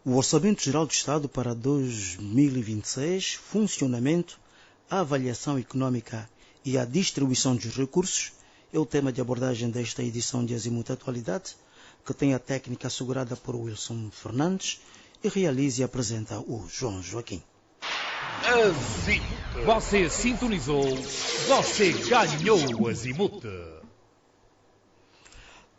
O Orçamento Geral do Estado para 2026, funcionamento, a avaliação econômica e a distribuição dos recursos é o tema de abordagem desta edição de Azimuth Atualidade, que tem a técnica assegurada por Wilson Fernandes e realiza e apresenta o João Joaquim. Azimuth. Você sintonizou, você ganhou o Azimuth.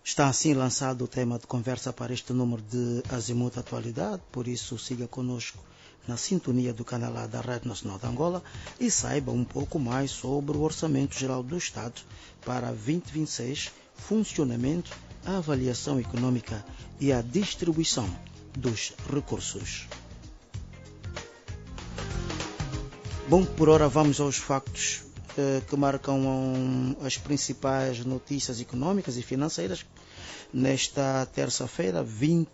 Está assim lançado o tema de conversa para este número de Azimuth Atualidade, por isso siga conosco na sintonia do canal A da Rádio Nacional de Angola e saiba um pouco mais sobre o Orçamento Geral do Estado para 2026, funcionamento, a avaliação econômica e a distribuição dos recursos. Bom, por ora vamos aos factos que marcam as principais notícias econômicas e financeiras nesta terça-feira, 20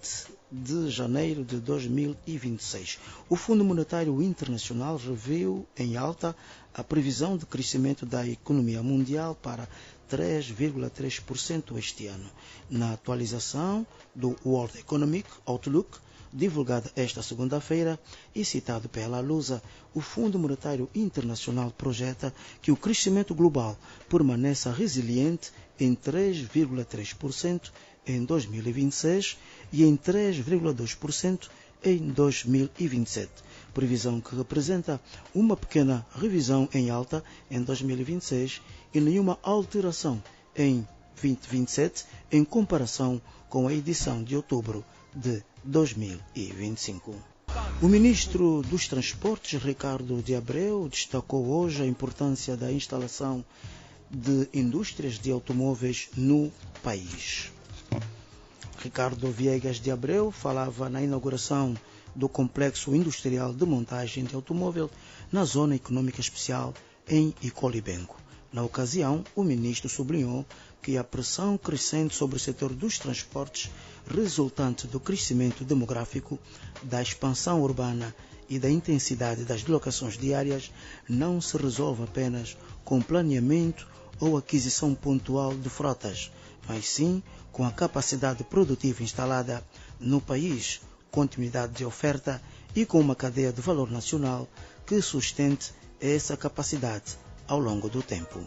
de janeiro de 2026. O Fundo Monetário Internacional reviu em alta a previsão de crescimento da economia mundial para 3,3% este ano. Na atualização do World Economic Outlook, divulgada esta segunda-feira e citado pela Lusa, o Fundo Monetário Internacional projeta que o crescimento global permaneça resiliente em 3,3% em 2026 e em 3,2% em 2027, previsão que representa uma pequena revisão em alta em 2026 e nenhuma alteração em 2027 em comparação com a edição de outubro de 2025. O ministro dos Transportes, Ricardo de Abreu, destacou hoje a importância da instalação de indústrias de automóveis no país. Ricardo Viegas de Abreu falava na inauguração do complexo industrial de montagem de automóvel na Zona Econômica Especial em Icolibengo. Na ocasião, o ministro sublinhou que a pressão crescente sobre o setor dos transportes, resultante do crescimento demográfico, da expansão urbana e da intensidade das deslocações diárias, não se resolve apenas com planeamento ou aquisição pontual de frotas, mas sim com a capacidade produtiva instalada no país, continuidade de oferta e com uma cadeia de valor nacional que sustente essa capacidade ao longo do tempo.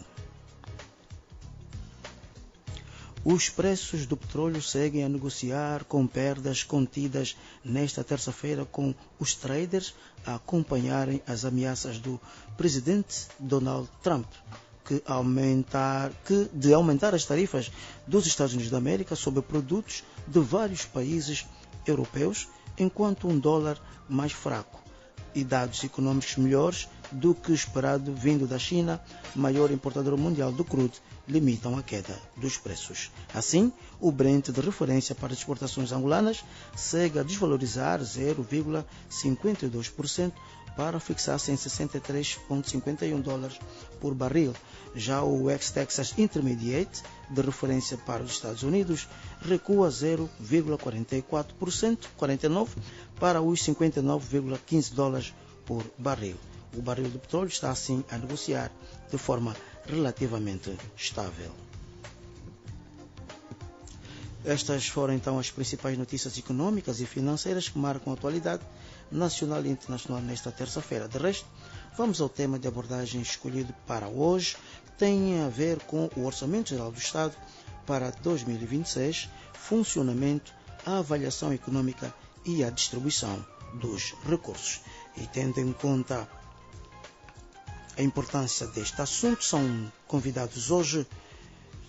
Os preços do petróleo seguem a negociar com perdas contidas nesta terça-feira, com os traders a acompanharem as ameaças do presidente Donald Trump de aumentar as tarifas dos Estados Unidos da América sobre produtos de vários países europeus, enquanto um dólar mais fraco e dados econômicos melhores do que esperado vindo da China, maior importadora mundial do crudo, limitam a queda dos preços. Assim, o Brent de referência para exportações angolanas segue a desvalorizar 0,52% para fixar-se em 63,51 dólares por barril. Já o West Texas Intermediate, de referência para os Estados Unidos, recua 0,49% para os 59,15 dólares por barril. O barril de petróleo está assim a negociar de forma relativamente estável. Estas foram então as principais notícias econômicas e financeiras que marcam a atualidade nacional e internacional nesta terça-feira. De resto, vamos ao tema de abordagem escolhido para hoje, que tem a ver com o Orçamento Geral do Estado para 2026, funcionamento, a avaliação econômica e a distribuição dos recursos. E tendo em conta a importância deste assunto, são convidados hoje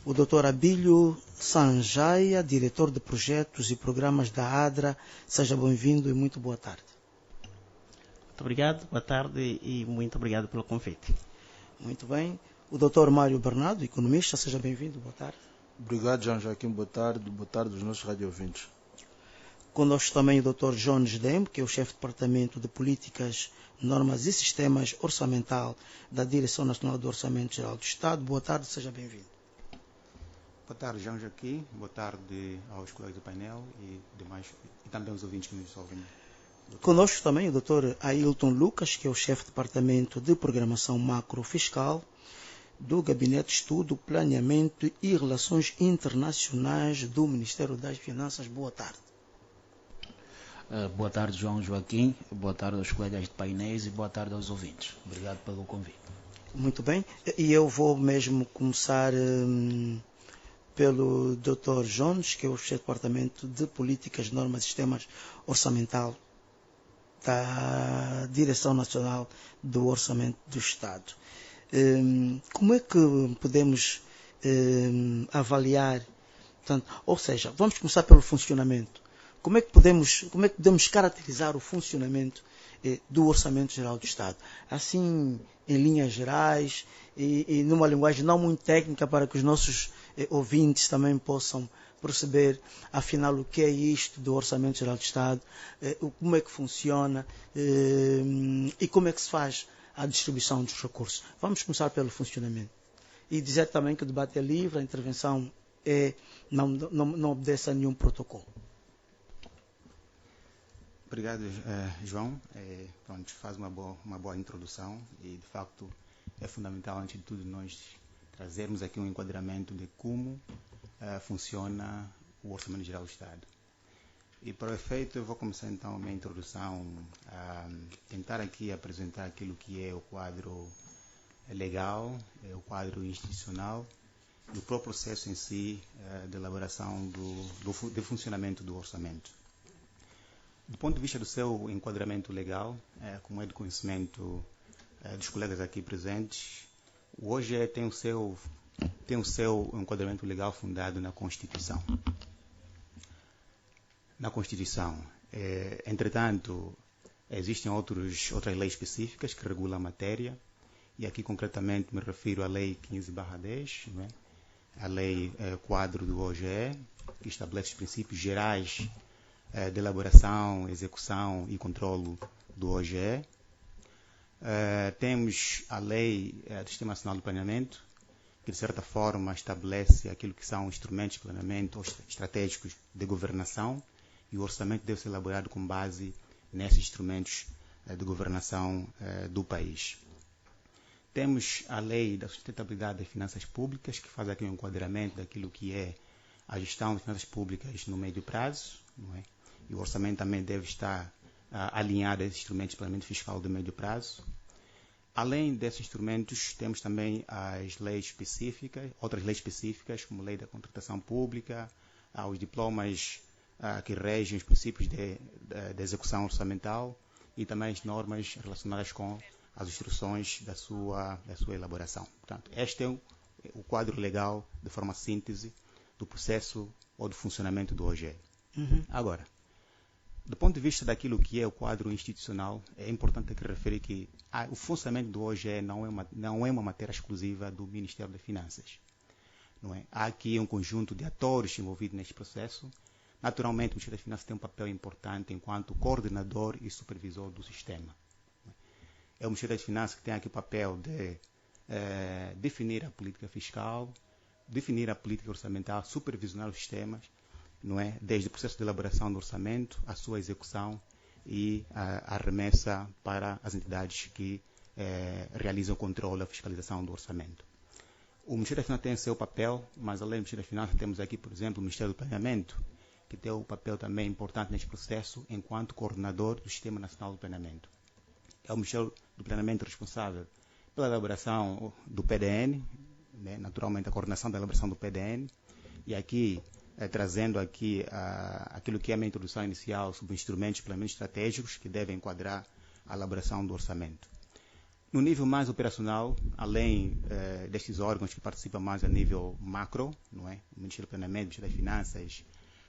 o Dr. Abílio Sanjaya, diretor de projetos e programas da ADRA. Seja bem-vindo e muito boa tarde. Muito obrigado, boa tarde e muito obrigado pelo convite. Muito bem. O Dr. Mário Bernardo, economista, seja bem-vindo, boa tarde. Obrigado, João Joaquim, boa tarde aos nossos radio-ouvintes. Conosco também o Dr. Jones Dem, que é o chefe de Departamento de Políticas, Normas e Sistemas Orçamental da Direção Nacional do Orçamento Geral do Estado. Boa tarde, seja bem-vindo. Boa tarde, João Joaquim. Boa tarde aos colegas do painel e demais, e também aos ouvintes que nos ouvem. Conosco também o Dr. Ailton Lucas, que é o chefe de Departamento de Programação Macrofiscal do Gabinete de Estudo, Planeamento e Relações Internacionais do Ministério das Finanças. Boa tarde. Boa tarde, João Joaquim, boa tarde aos colegas de painéis e boa tarde aos ouvintes. Obrigado pelo convite. Muito bem, e eu vou mesmo começar pelo Dr. Jones, que é o chefe do Departamento de Políticas, Normas e Sistemas Orçamental da Direção Nacional do Orçamento do Estado. Como é que podemos avaliar, portanto, ou seja, vamos começar pelo funcionamento. Como é que podemos caracterizar o funcionamento do Orçamento Geral do Estado? Assim, em linhas gerais e numa linguagem não muito técnica, para que os nossos ouvintes também possam perceber, afinal, o que é isto do Orçamento Geral do Estado, como é que funciona e como é que se faz a distribuição dos recursos. Vamos começar pelo funcionamento. E dizer também que o debate é livre, a intervenção não obedece a nenhum protocolo. Obrigado, João. Pronto, faz uma boa introdução e, de facto, é fundamental, antes de tudo, nós trazermos aqui um enquadramento de como funciona o Orçamento Geral do Estado. E, para o efeito, eu vou começar, então, a minha introdução a tentar aqui apresentar aquilo que é o quadro legal, o quadro institucional e o próprio processo em si de elaboração do funcionamento do orçamento. Do ponto de vista do seu enquadramento legal, como é de conhecimento dos colegas aqui presentes, o OGE tem o seu enquadramento legal fundado na Constituição. Entretanto, existem outras leis específicas que regulam a matéria, e aqui concretamente me refiro à Lei 15/10, não é? A Lei Quadro do OGE, que estabelece os princípios gerais de elaboração, execução e controlo do OGE. Temos a Lei do Sistema Nacional de Planeamento, que de certa forma estabelece aquilo que são instrumentos de planeamento ou estratégicos de governação, e o orçamento deve ser elaborado com base nesses instrumentos de governação do país. Temos a Lei da Sustentabilidade das Finanças Públicas, que faz aqui um enquadramento daquilo que é a gestão das finanças públicas no médio prazo, não é? E o orçamento também deve estar alinhado a esses instrumentos de planeamento fiscal de médio prazo. Além desses instrumentos, temos também as leis específicas, outras leis específicas, como a Lei da Contratação Pública, os diplomas que regem os princípios de execução orçamental e também as normas relacionadas com as instruções da sua elaboração. Portanto, este é o quadro legal, de forma síntese, do processo ou do funcionamento do OGE. Agora, do ponto de vista daquilo que é o quadro institucional, é importante aqui referir que o funcionamento do OGE não é uma matéria exclusiva do Ministério das Finanças. Não é? Há aqui um conjunto de atores envolvidos neste processo. Naturalmente, o Ministério das Finanças tem um papel importante enquanto coordenador e supervisor do sistema. É o Ministério das Finanças que tem aqui o papel de definir a política fiscal, definir a política orçamental, supervisionar os sistemas, não é? Desde o processo de elaboração do orçamento, a sua execução e a remessa para as entidades que realizam o controle e a fiscalização do orçamento. O Ministério das Finanças tem seu papel, mas além do Ministério das Finanças temos aqui, por exemplo, o Ministério do Planeamento, que tem um papel também importante neste processo enquanto coordenador do Sistema Nacional do Planeamento. É o Ministério do Planeamento responsável pela elaboração do PDN, né? Naturalmente a coordenação da elaboração do PDN, e aqui trazendo aqui aquilo que é a minha introdução inicial sobre instrumentos de planeamento estratégicos que devem enquadrar a elaboração do orçamento. No nível mais operacional, além destes órgãos que participam mais a nível macro, não é? O Ministério do Planeamento, o Ministério das Finanças,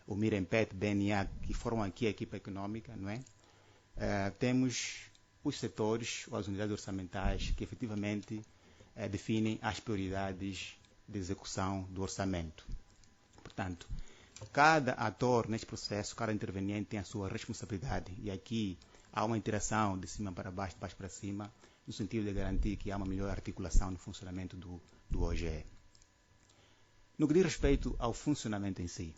o MIREMPET, BNA, que formam aqui a equipa econômica, não é? Temos os setores ou as unidades orçamentais que efetivamente definem as prioridades de execução do orçamento. Portanto, cada ator neste processo, cada interveniente tem a sua responsabilidade, e aqui há uma interação de cima para baixo, de baixo para cima, no sentido de garantir que há uma melhor articulação no funcionamento do OGE. No que diz respeito ao funcionamento em si,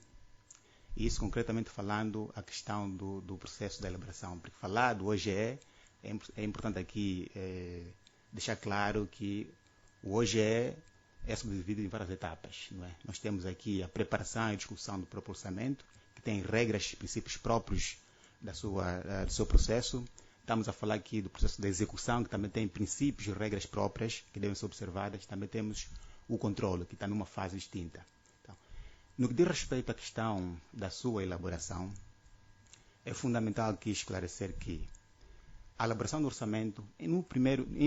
e isso concretamente falando a questão do processo da elaboração, porque falar do OGE é importante aqui deixar claro que o OGE é subdividido em várias etapas. Não é? Nós temos aqui a preparação e discussão do próprio orçamento, que tem regras e princípios próprios do seu processo. Estamos a falar aqui do processo de execução, que também tem princípios e regras próprias que devem ser observadas. Também temos o controle, que está numa fase distinta. Então, no que diz respeito à questão da sua elaboração, é fundamental aqui esclarecer que a elaboração do orçamento, em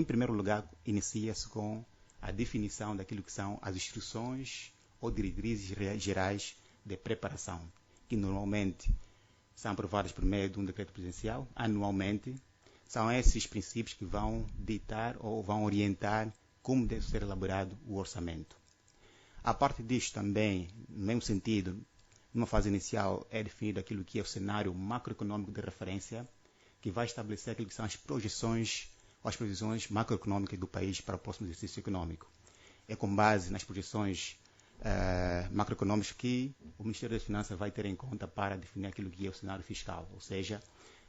primeiro lugar, inicia-se com a definição daquilo que são as instruções ou diretrizes gerais de preparação, que normalmente são aprovadas por meio de um decreto presidencial, anualmente. São esses princípios que vão ditar ou vão orientar como deve ser elaborado o orçamento. A parte disto também, no mesmo sentido, numa fase inicial, é definido aquilo que é o cenário macroeconômico de referência, que vai estabelecer aquilo que são as projeções ou as previsões macroeconômicas do país para o próximo exercício econômico. É com base nas projeções macroeconômicas que o Ministério das Finanças vai ter em conta para definir aquilo que é o cenário fiscal, ou seja,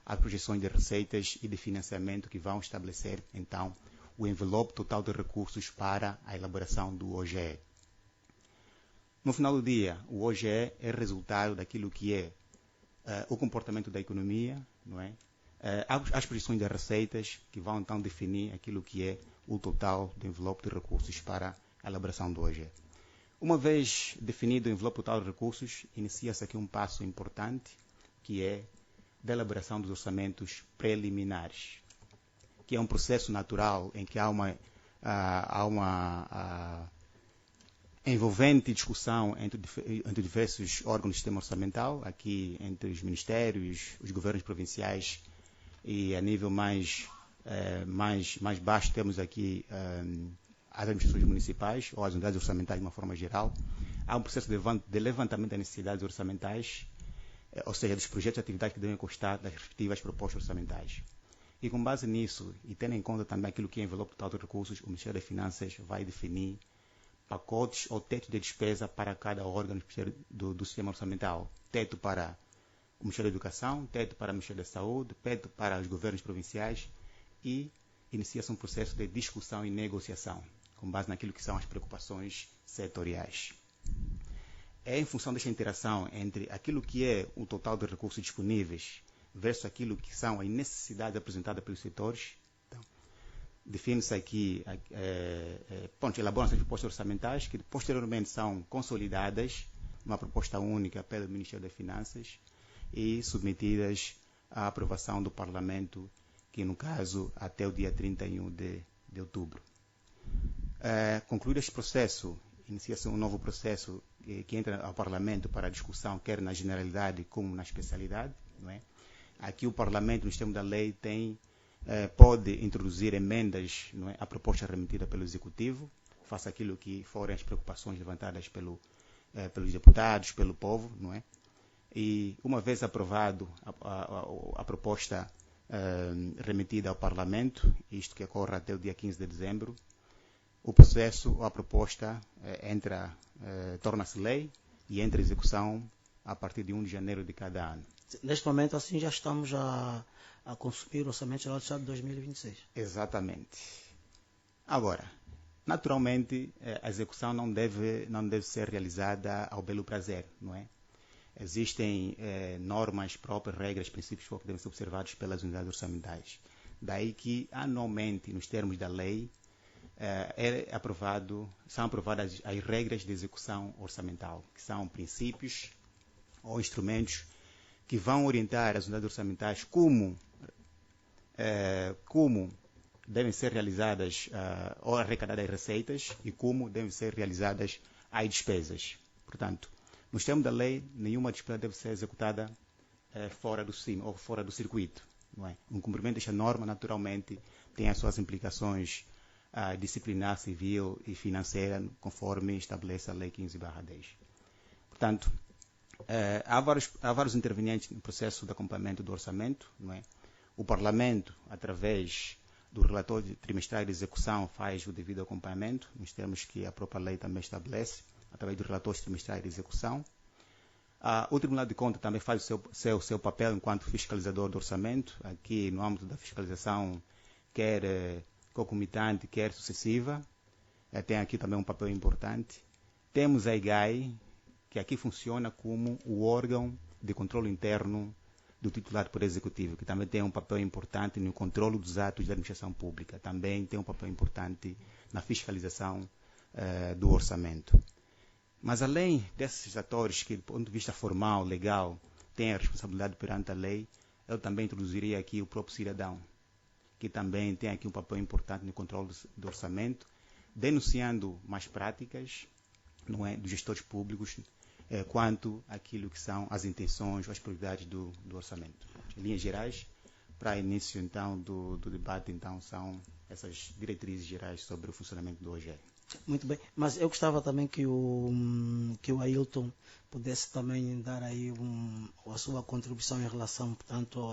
as projeções de receitas e de financiamento que vão estabelecer, então, o envelope total de recursos para a elaboração do OGE. No final do dia, o OGE é resultado daquilo que é o comportamento da economia, não é? As projeções de receitas que vão, então, definir aquilo que é o total do envelope de recursos para a elaboração do OGE. Uma vez definido o envelope total de recursos, inicia-se aqui um passo importante, que é da elaboração dos orçamentos preliminares, que é um processo natural em que há uma envolvente discussão entre diversos órgãos do sistema orçamental, aqui entre os ministérios, os governos provinciais e a nível mais baixo temos aqui as administrações municipais ou as unidades orçamentais de uma forma geral. Há um processo de levantamento das necessidades orçamentais, ou seja, dos projetos e atividades que devem constar das respectivas propostas orçamentais. E com base nisso, e tendo em conta também aquilo que é envelope total de recursos, o Ministério das Finanças vai definir pacotes ou teto de despesa para cada órgão do sistema orçamental. Teto para o Ministério da Educação, teto para o Ministério da Saúde, teto para os governos provinciais, e inicia-se um processo de discussão e negociação, com base naquilo que são as preocupações setoriais. É em função desta interação entre aquilo que é o total de recursos disponíveis versus aquilo que são as necessidades apresentadas pelos setores. Então, define-se aqui, elaboram-se as propostas orçamentais que posteriormente são consolidadas numa proposta única pelo Ministério das Finanças e submetidas à aprovação do Parlamento, que no caso até o dia 31 de outubro. Concluído este processo, inicia-se um novo processo que entra ao Parlamento para a discussão, quer na generalidade como na especialidade. Não é? Aqui o Parlamento, no sistema da lei, pode introduzir emendas, não é, à proposta remetida pelo Executivo, face àquilo que forem as preocupações levantadas pelos deputados, pelo povo. Não é? E uma vez aprovado a proposta remetida ao Parlamento, isto que ocorre até o dia 15 de dezembro, o processo ou a proposta torna-se lei e entra em execução a partir de 1 de janeiro de cada ano. Neste momento, assim, já estamos a consumir o Orçamento Geral do Estado de 2026. Exatamente. Agora, naturalmente, a execução não deve ser realizada ao belo prazer, não é? Existem normas próprias, regras, princípios que devem ser observados pelas unidades orçamentais. Daí que, anualmente, nos termos da lei, são aprovadas as regras de execução orçamental, que são princípios ou instrumentos que vão orientar as unidades orçamentais como devem ser realizadas ou arrecadadas receitas e como devem ser realizadas as despesas. Portanto, nos termos da lei, nenhuma despesa deve ser executada fora do circuito. Não é? O cumprimento desta norma, naturalmente, tem as suas implicações disciplinar, civil e financeira, conforme estabelece a Lei 15/10. Portanto, há vários intervenientes no processo de acompanhamento do orçamento. Não é? O Parlamento, através do relatório trimestral de execução, faz o devido acompanhamento, nos termos que a própria lei também estabelece, através do relatório trimestral de execução. O Tribunal de Contas também faz o seu papel enquanto fiscalizador do orçamento, aqui no âmbito da fiscalização, quer concomitante, quer sucessiva. Tem aqui também um papel importante. Temos a IGAI, que aqui funciona como o órgão de controle interno do titular do Poder Executivo, que também tem um papel importante no controle dos atos da administração pública, também tem um papel importante na fiscalização do orçamento. Mas além desses atores que, do ponto de vista formal, legal, têm a responsabilidade perante a lei, eu também introduziria aqui o próprio cidadão, que também tem aqui um papel importante no controle do orçamento, denunciando más práticas, não é, dos gestores públicos quanto àquilo que são as intenções ou as prioridades do orçamento. Em linhas gerais, para início então do debate, então, são essas diretrizes gerais sobre o funcionamento do OGE. Muito bem, mas eu gostava também que o Ailton pudesse também dar aí a sua contribuição em relação, portanto,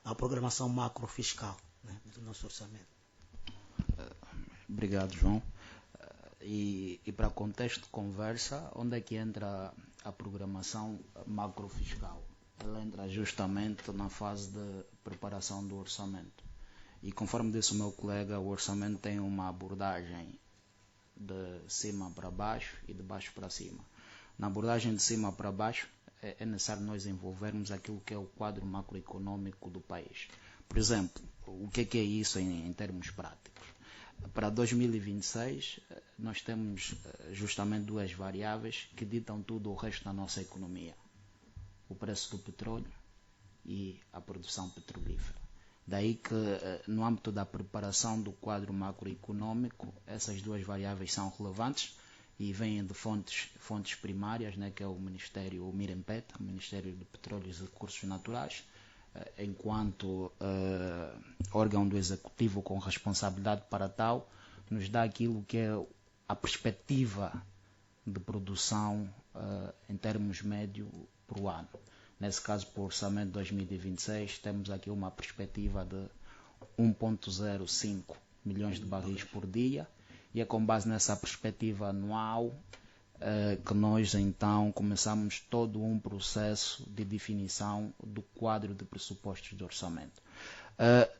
à programação macrofiscal, né, do nosso orçamento. Obrigado, João. E para contexto de conversa, onde é que entra a programação macrofiscal? Ela entra justamente na fase de preparação do orçamento. E conforme disse o meu colega, o orçamento tem uma abordagem de cima para baixo e de baixo para cima. Na abordagem de cima para baixo, é necessário nós envolvermos aquilo que é o quadro macroeconômico do país. Por exemplo, o que é isso em termos práticos? Para 2026, nós temos justamente duas variáveis que ditam tudo o resto da nossa economia. O preço do petróleo e a produção petrolífera. Daí que, no âmbito da preparação do quadro macroeconômico, essas duas variáveis são relevantes e vêm de fontes primárias, né, que é o Ministério, o MIREMPET, o Ministério do Petróleo e Recursos Naturais, enquanto órgão do Executivo com responsabilidade para tal, nos dá aquilo que é a perspectiva de produção em termos médio por ano. Nesse caso, para o orçamento de 2026, temos aqui uma perspectiva de 1,05 milhões de barris por dia, e é com base nessa perspectiva anual que nós então começamos todo um processo de definição do quadro de pressupostos de orçamento.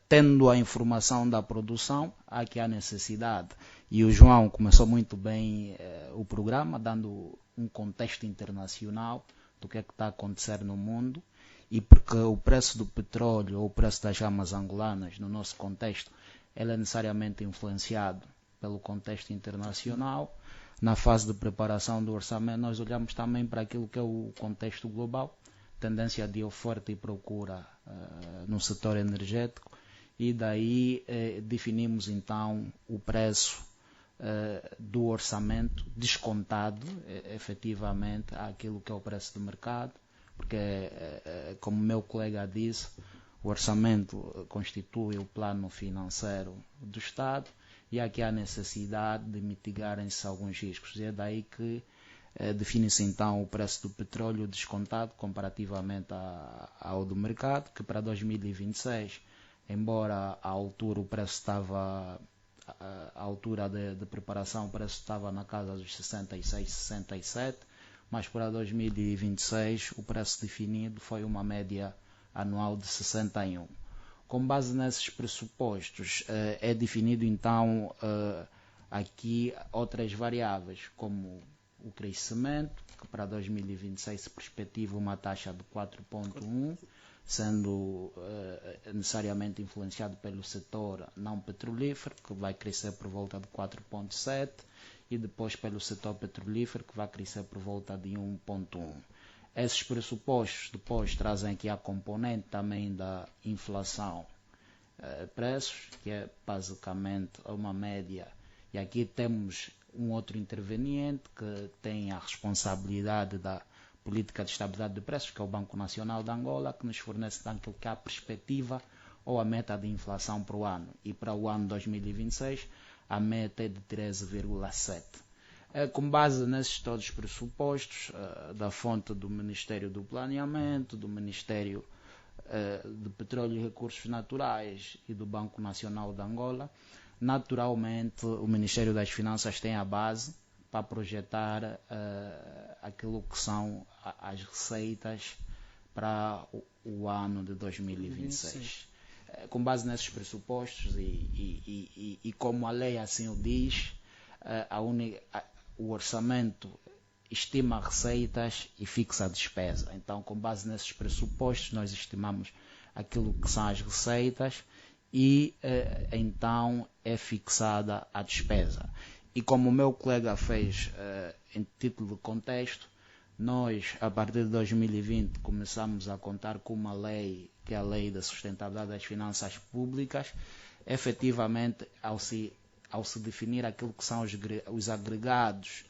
Tendo a informação da produção, há aqui a necessidade, e o João começou muito bem o programa, dando um contexto internacional do que é que está a acontecer no mundo, e porque o preço do petróleo ou o preço das armas angolanas, no nosso contexto, ele é necessariamente influenciado pelo contexto internacional. Na fase de preparação do orçamento, nós olhamos também para aquilo que é o contexto global, tendência de oferta e procura no setor energético, e daí definimos então o preço do orçamento descontado efetivamente àquilo que é o preço de mercado, porque, como meu colega disse, o orçamento constitui o plano financeiro do Estado, e aqui há necessidade de mitigarem-se alguns riscos. E é daí que define-se então o preço do petróleo descontado comparativamente ao do mercado, que para 2026, embora à altura o preço estava, à altura de preparação, o preço estava na casa dos 66, 67, mas para 2026 o preço definido foi uma média anual de 61. Com base nesses pressupostos, é definido então aqui outras variáveis, como o crescimento, que para 2026 se perspectiva uma taxa de 4,1, sendo necessariamente influenciado pelo setor não petrolífero, que vai crescer por volta de 4,7, e depois pelo setor petrolífero, que vai crescer por volta de 1,1. Esses pressupostos depois trazem aqui a componente também da inflação, preços, que é basicamente uma média, e aqui temos um outro interveniente que tem a responsabilidade da política de estabilidade de preços, que é o Banco Nacional de Angola, que nos fornece aquilo que é a perspectiva ou a meta de inflação para o ano. E para o ano 2026, a meta é de 13,7%. Com base nesses todos os pressupostos, da fonte do Ministério do Planeamento, do Ministério de Petróleo e Recursos Naturais e do Banco Nacional de Angola, naturalmente o Ministério das Finanças tem a base para projetar aquilo que são as receitas para o ano de 2026. Com base nesses pressupostos e como a lei assim o diz, o orçamento estima receitas e fixa a despesa. Então, com base nesses pressupostos, nós estimamos aquilo que são as receitas e então é fixada a despesa. E como o meu colega fez em título de contexto, nós, a partir de 2020, começamos a contar com uma lei, que é a Lei da Sustentabilidade das Finanças Públicas, efetivamente, ao se definir aquilo que são os agregados,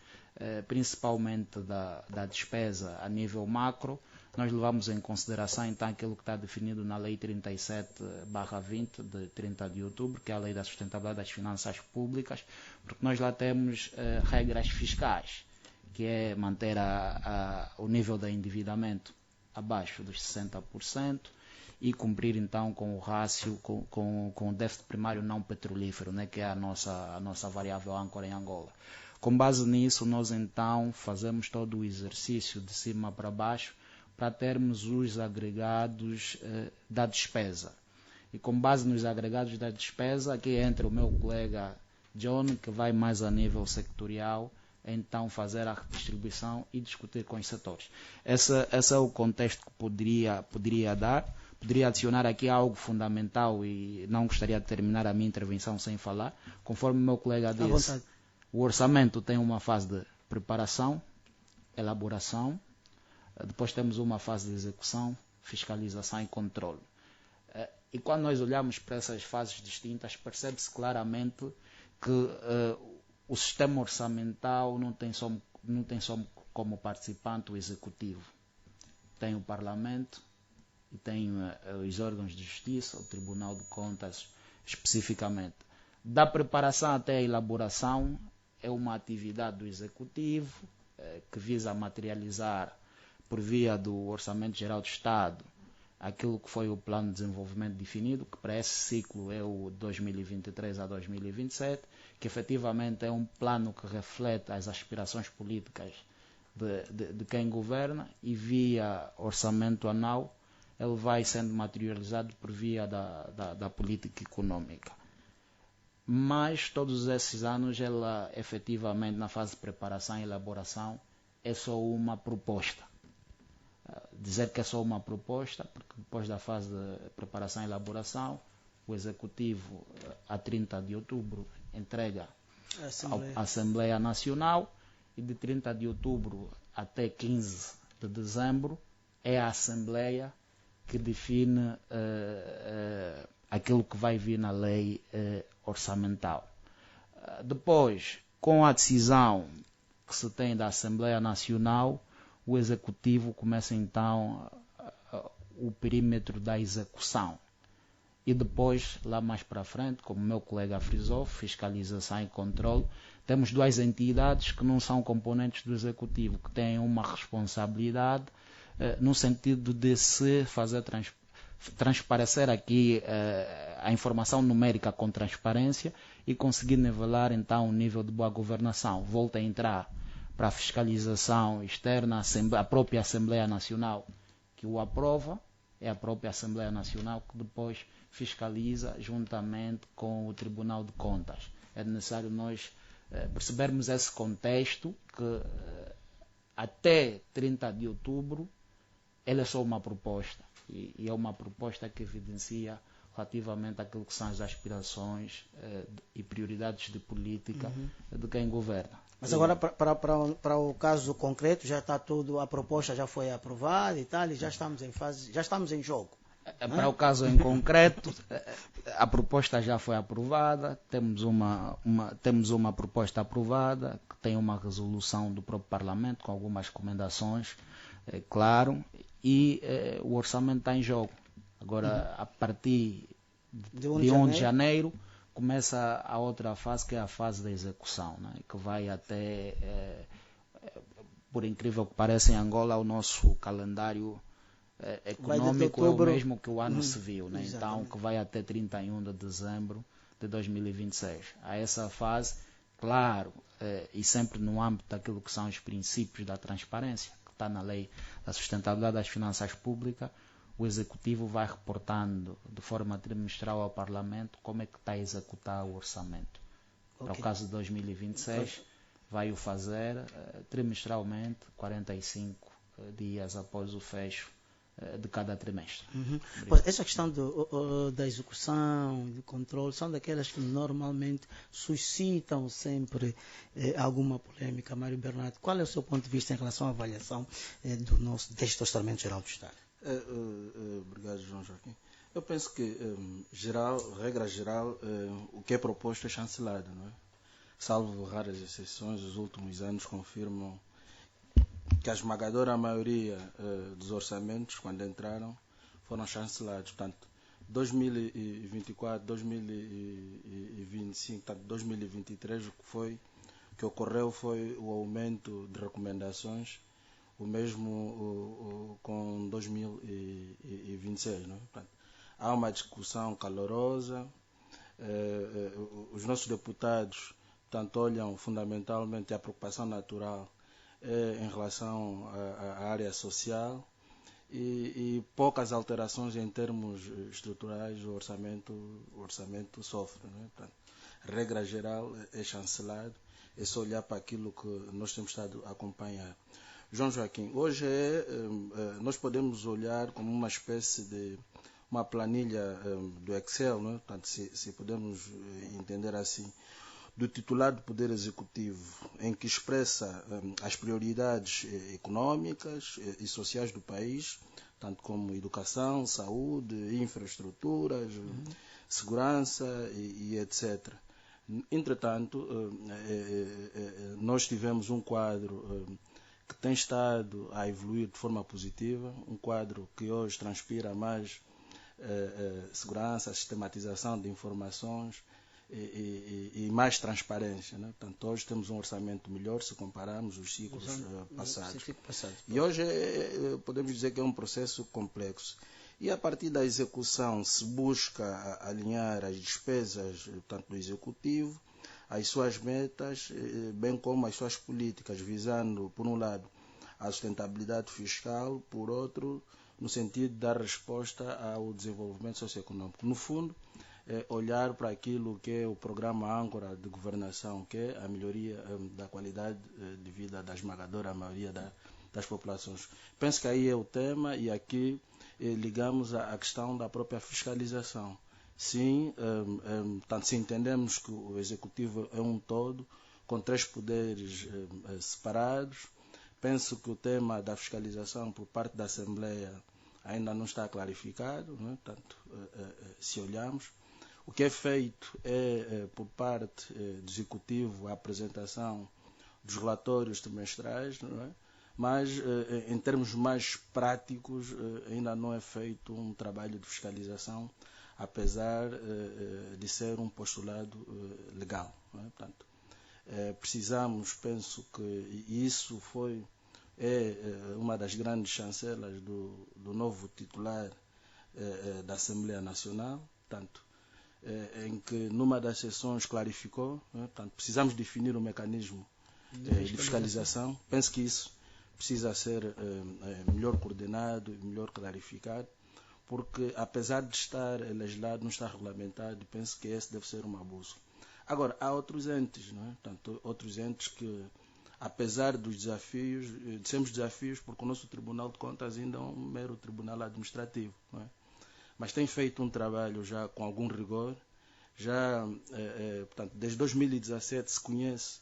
principalmente da despesa a nível macro, nós levamos em consideração então aquilo que está definido na Lei 37/20 de 30 de outubro, que é a Lei da Sustentabilidade das Finanças Públicas, porque nós lá temos regras fiscais, que é manter o nível de endividamento abaixo dos 60% e cumprir então com o rácio, com o déficit primário não petrolífero, né, que é a nossa variável âncora em Angola. Com base nisso, nós então fazemos todo o exercício de cima para baixo para termos os agregados da despesa. E com base nos agregados da despesa, aqui entra o meu colega John, que vai mais a nível sectorial, então fazer a redistribuição e discutir com os setores. Esse é o contexto que poderia dar. Poderia adicionar aqui algo fundamental e não gostaria de terminar a minha intervenção sem falar. Conforme o meu colega disse, o orçamento tem uma fase de preparação, elaboração, depois temos uma fase de execução, fiscalização e controle. E quando nós olhamos para essas fases distintas, percebe-se claramente que o sistema orçamental não tem só como participante o executivo. Tem o Parlamento e tem os órgãos de justiça, o Tribunal de Contas especificamente. Da preparação até a elaboração é uma atividade do executivo que visa materializar por via do Orçamento Geral do Estado aquilo que foi o plano de desenvolvimento definido, que para esse ciclo é o 2023 a 2027, que efetivamente é um plano que reflete as aspirações políticas de quem governa, e via orçamento anual ele vai sendo materializado por via da política econômica. Mas todos esses anos ela efetivamente na fase de preparação e elaboração é só uma proposta. Dizer que é só uma proposta, porque depois da fase de preparação e elaboração, o Executivo, a 30 de outubro, entrega à Assembleia Nacional, e de 30 de outubro até 15 de dezembro é a Assembleia que define aquilo que vai vir na lei orçamental. Depois, com a decisão que se tem da Assembleia Nacional, o Executivo começa então o perímetro da execução. E depois, lá mais para frente, como o meu colega frisou, fiscalização e controle, temos duas entidades que não são componentes do Executivo, que têm uma responsabilidade no sentido de se fazer transparecer aqui a informação numérica com transparência e conseguir nivelar então o nível de boa governação. Volta a entrar para a fiscalização externa, a própria Assembleia Nacional que o aprova, é a própria Assembleia Nacional que depois fiscaliza juntamente com o Tribunal de Contas. É necessário nós percebermos esse contexto, que até 30 de outubro ele é só uma proposta, e é uma proposta que evidencia relativamente àquilo que são as aspirações e prioridades de política de quem governa. Mas agora, para o caso concreto, já está tudo, a proposta já foi aprovada e tal, e já estamos em fase, já estamos em jogo. Para o caso em concreto, a proposta já foi aprovada, temos uma proposta aprovada, que tem uma resolução do próprio Parlamento, com algumas recomendações, claro, e o orçamento está em jogo. Agora, a partir de 1 de janeiro, começa a outra fase, que é a fase da execução, né? Que vai até, por incrível que pareça, em Angola, o nosso calendário econômico é o mesmo que o ano civil, né? Então, que vai até 31 de dezembro de 2026. A essa fase, claro, e sempre no âmbito daquilo que são os princípios da transparência, que está na Lei da Sustentabilidade das Finanças Públicas, o Executivo vai reportando de forma trimestral ao Parlamento como é que está a executar o orçamento. Okay. Para o caso de 2026, vai o fazer trimestralmente, 45 dias após o fecho de cada trimestre. Pois, essa questão da execução, do controle, são daquelas que normalmente suscitam sempre alguma polêmica. Mário Bernardo, qual é o seu ponto de vista em relação à avaliação deste Orçamento Geral do Estado? Obrigado, João Joaquim. Eu penso que, regra geral, o que é proposto é chancelado, não é? Salvo raras exceções, os últimos anos confirmam que a esmagadora maioria dos orçamentos, quando entraram, foram chancelados. Portanto, 2024, 2025, portanto, 2023, o que ocorreu foi o aumento de recomendações, o mesmo com 2026. Não é? Portanto, há uma discussão calorosa, os nossos deputados, portanto, olham fundamentalmente a preocupação natural em relação à área social e poucas alterações em termos estruturais o orçamento sofre. Não é? Portanto, regra geral é chancelado, é só olhar para aquilo que nós temos estado a acompanhar. João Joaquim, hoje nós podemos olhar como uma espécie de uma planilha do Excel, não é? Portanto, se podemos entender assim, do titular do Poder Executivo, em que expressa as prioridades econômicas e sociais do país, tanto como educação, saúde, infraestruturas, segurança e etc. Entretanto, nós tivemos um quadro que tem estado a evoluir de forma positiva, um quadro que hoje transpira mais segurança, sistematização de informações, e mais transparência. Né? Portanto, hoje temos um orçamento melhor se compararmos os ciclos passados. E hoje podemos dizer que é um processo complexo. E a partir da execução se busca alinhar as despesas, portanto, do Executivo, as suas metas, bem como as suas políticas, visando, por um lado, a sustentabilidade fiscal, por outro, no sentido de dar resposta ao desenvolvimento socioeconômico. No fundo, olhar para aquilo que é o programa âncora de governação, que é a melhoria da qualidade de vida da esmagadora maioria das populações. Penso que aí é o tema e aqui ligamos à questão da própria fiscalização. Sim, tanto se entendemos que o Executivo é um todo, com 3 poderes separados, penso que o tema da fiscalização por parte da Assembleia ainda não está clarificado, não é? Portanto, se olharmos, o que é feito por parte do Executivo, a apresentação dos relatórios trimestrais, não é? Mas em termos mais práticos ainda não é feito um trabalho de fiscalização, apesar de ser um postulado legal. Não é? Portanto, precisamos, penso que isso é uma das grandes chancelas do novo titular da Assembleia Nacional, portanto, em que numa das sessões clarificou, né? Portanto, precisamos definir um mecanismo de fiscalização. Penso que isso precisa ser melhor coordenado e melhor clarificado, porque apesar de estar legislado, não está regulamentado, e penso que esse deve ser uma bússola. Agora, há outros entes, não é? Portanto, outros entes que, apesar dos desafios, dissemos desafios porque o nosso Tribunal de Contas ainda é um mero tribunal administrativo, não é? Mas tem feito um trabalho já com algum rigor. Portanto, desde 2017 se conhece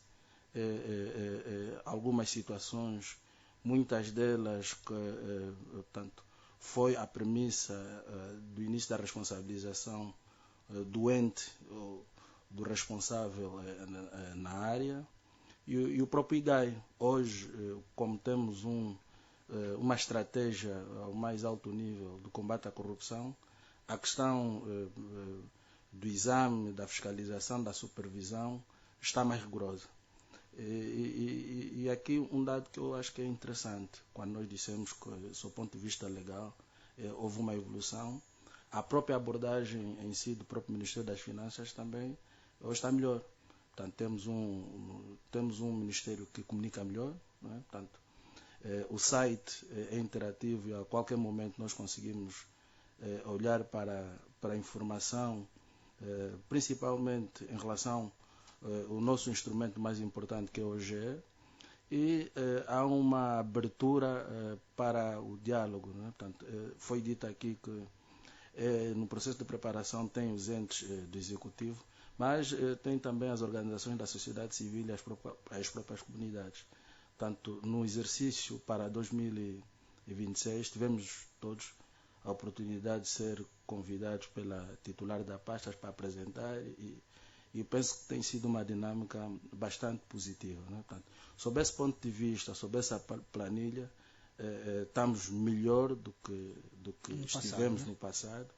algumas situações, muitas delas que, portanto, foi a premissa do início da responsabilização do ente, do responsável na área, e o próprio IGAI. Hoje, como temos uma estratégia ao mais alto nível de combate à corrupção, a questão do exame, da fiscalização, da supervisão está mais rigorosa. E aqui um dado que eu acho que é interessante, quando nós dissemos que, do ponto de vista legal, houve uma evolução, a própria abordagem em si do próprio Ministério das Finanças também hoje está melhor. Portanto, temos um Ministério que comunica melhor, não é? Portanto, o site é interativo e a qualquer momento nós conseguimos olhar para a informação, principalmente em relação o nosso instrumento mais importante, que é o OGE, e há uma abertura para o diálogo, né? Portanto, foi dito aqui que no processo de preparação tem os entes do Executivo, mas tem também as organizações da sociedade civil e as próprias comunidades. Portanto, no exercício para 2026, tivemos todos a oportunidade de ser convidados pela titular da pasta para apresentar e penso que tem sido uma dinâmica bastante positiva, né? Portanto, sob esse ponto de vista, sob essa planilha, estamos melhor do que estivemos no passado,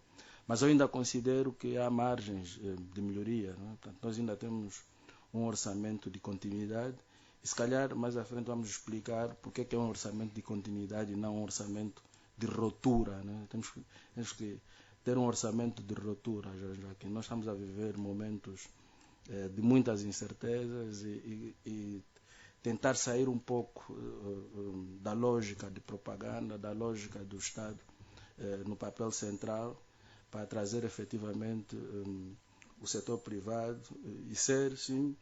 mas eu ainda considero que há margens de melhoria, né? Portanto, nós ainda temos um orçamento de continuidade e se calhar mais à frente vamos explicar porque é um orçamento de continuidade e não um orçamento de ruptura, né? Temos que ter um orçamento de ruptura, já que nós estamos a viver momentos de muitas incertezas e tentar sair um pouco da lógica de propaganda, da lógica do Estado no papel central, para trazer efetivamente o setor privado e ser, sim,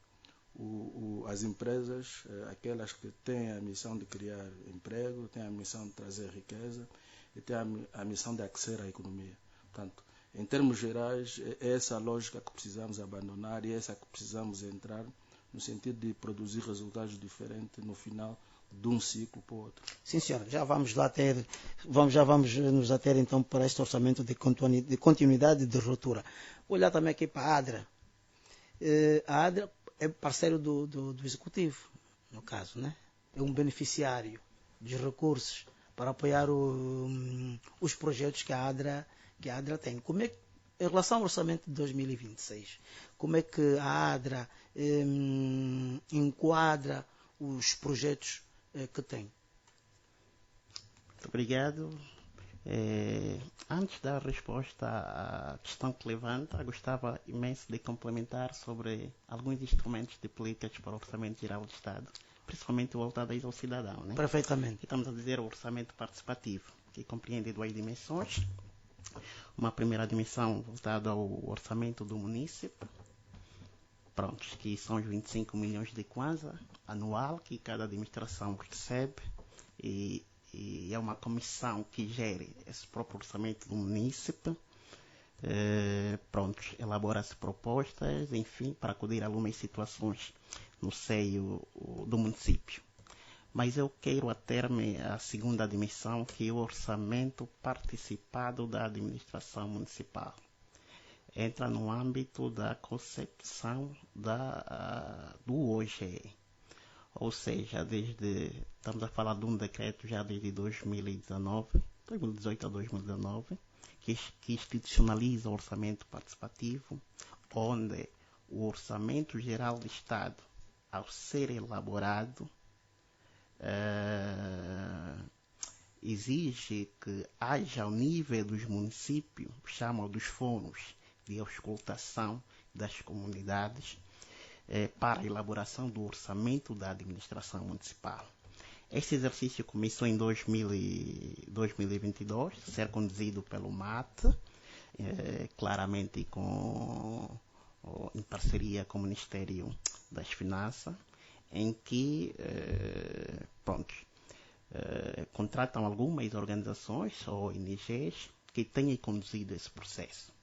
as empresas, aquelas que têm a missão de criar emprego, têm a missão de trazer riqueza e têm a missão de aquecer a economia. Portanto, em termos gerais, é essa lógica que precisamos abandonar e é essa que precisamos entrar no sentido de produzir resultados diferentes no final de um ciclo para o outro. Sim, senhora, já vamos nos ater então para este orçamento de continuidade e de ruptura. Vou olhar também aqui para a ADRA. A ADRA é parceiro do Executivo, no caso, né? É um beneficiário de recursos para apoiar os projetos que a ADRA tem. Como é que, em relação ao orçamento de 2026, como é que a ADRA enquadra os projetos que tem? Muito obrigado. Antes da resposta à questão que levanta, gostava imenso de complementar sobre alguns instrumentos de políticas para o Orçamento Geral do Estado, principalmente voltadas ao cidadão, né? Perfeitamente. Aqui estamos a dizer o orçamento participativo, que compreende duas dimensões. Uma primeira dimensão voltada ao orçamento do município, que são os 25 milhões de kwanza anual que cada administração recebe e é uma comissão que gere esse próprio orçamento do município. Elabora-se propostas, enfim, para acudir a algumas situações no seio do município. Mas eu quero ater-me à segunda dimensão, que é o orçamento participado da administração municipal. Entra no âmbito da concepção do OGE. Ou seja, estamos a falar de um decreto já desde 2018 a 2019, que institucionaliza o orçamento participativo, onde o orçamento geral do Estado, ao ser elaborado, exige que haja ao nível dos municípios, chamam dos fóruns de auscultação das comunidades, para a elaboração do orçamento da administração municipal. Este exercício começou em 2022, a ser conduzido pelo MAT, claramente em parceria com o Ministério das Finanças, em que contratam algumas organizações ou ONGs que tenham conduzido esse processo.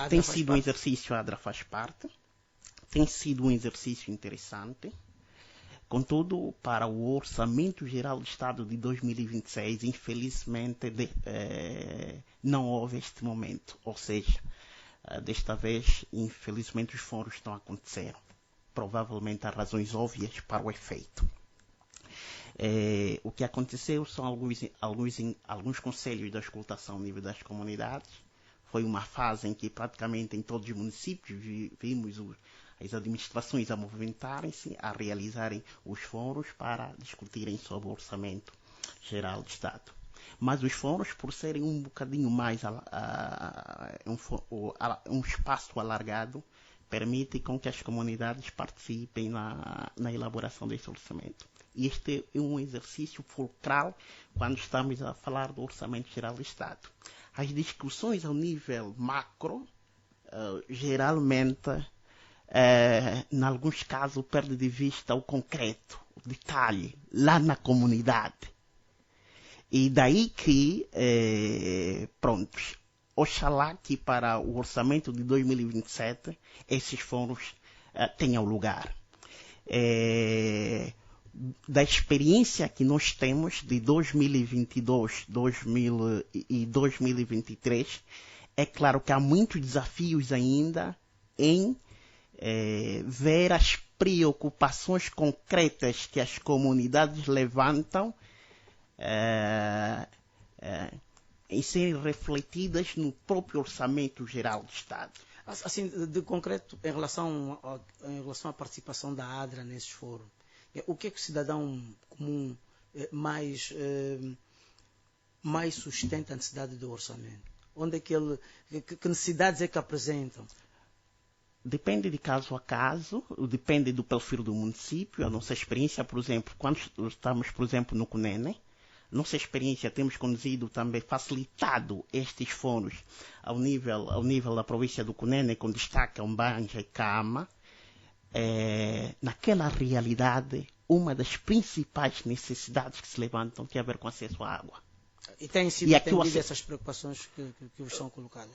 Tem sido um exercício, a ADRA faz parte, tem sido um exercício interessante. Contudo, para o Orçamento Geral do Estado de 2026, infelizmente, não houve este momento. Ou seja, desta vez, infelizmente, os fóruns não aconteceram. Provavelmente há razões óbvias para o efeito. O que aconteceu são alguns conselhos de auscultação no nível das comunidades. Foi uma fase em que praticamente em todos os municípios vimos as administrações a movimentarem-se, a realizarem os fóruns para discutirem sobre o Orçamento Geral do Estado. Mas os fóruns, por serem um bocadinho mais um espaço alargado, permite com que as comunidades participem na elaboração desse orçamento. E este é um exercício fulcral quando estamos a falar do Orçamento Geral do Estado. As discussões ao nível macro, geralmente, em alguns casos, perde de vista o concreto, o detalhe, lá na comunidade. E daí que, oxalá que para o orçamento de 2027 esses fóruns tenham lugar. Da experiência que nós temos de 2022 e 2023, é claro que há muitos desafios ainda em ver as preocupações concretas que as comunidades levantam em serem refletidas no próprio orçamento geral do Estado. Assim, de concreto, em relação à participação da ADRA nesses fóruns, o que é que o cidadão comum mais sustenta a necessidade do orçamento? Onde é que necessidades é que apresentam? Depende de caso a caso, depende do perfil do município. A nossa experiência, por exemplo, quando estamos, por exemplo, no Cunene, nossa experiência, temos conduzido também, facilitado estes fóruns ao nível da província do Cunene, com destaque a Umbanja e Cama. Naquela realidade, uma das principais necessidades que se levantam tem a ver com acesso à água. E têm sido atendidas essas preocupações que vos são colocadas?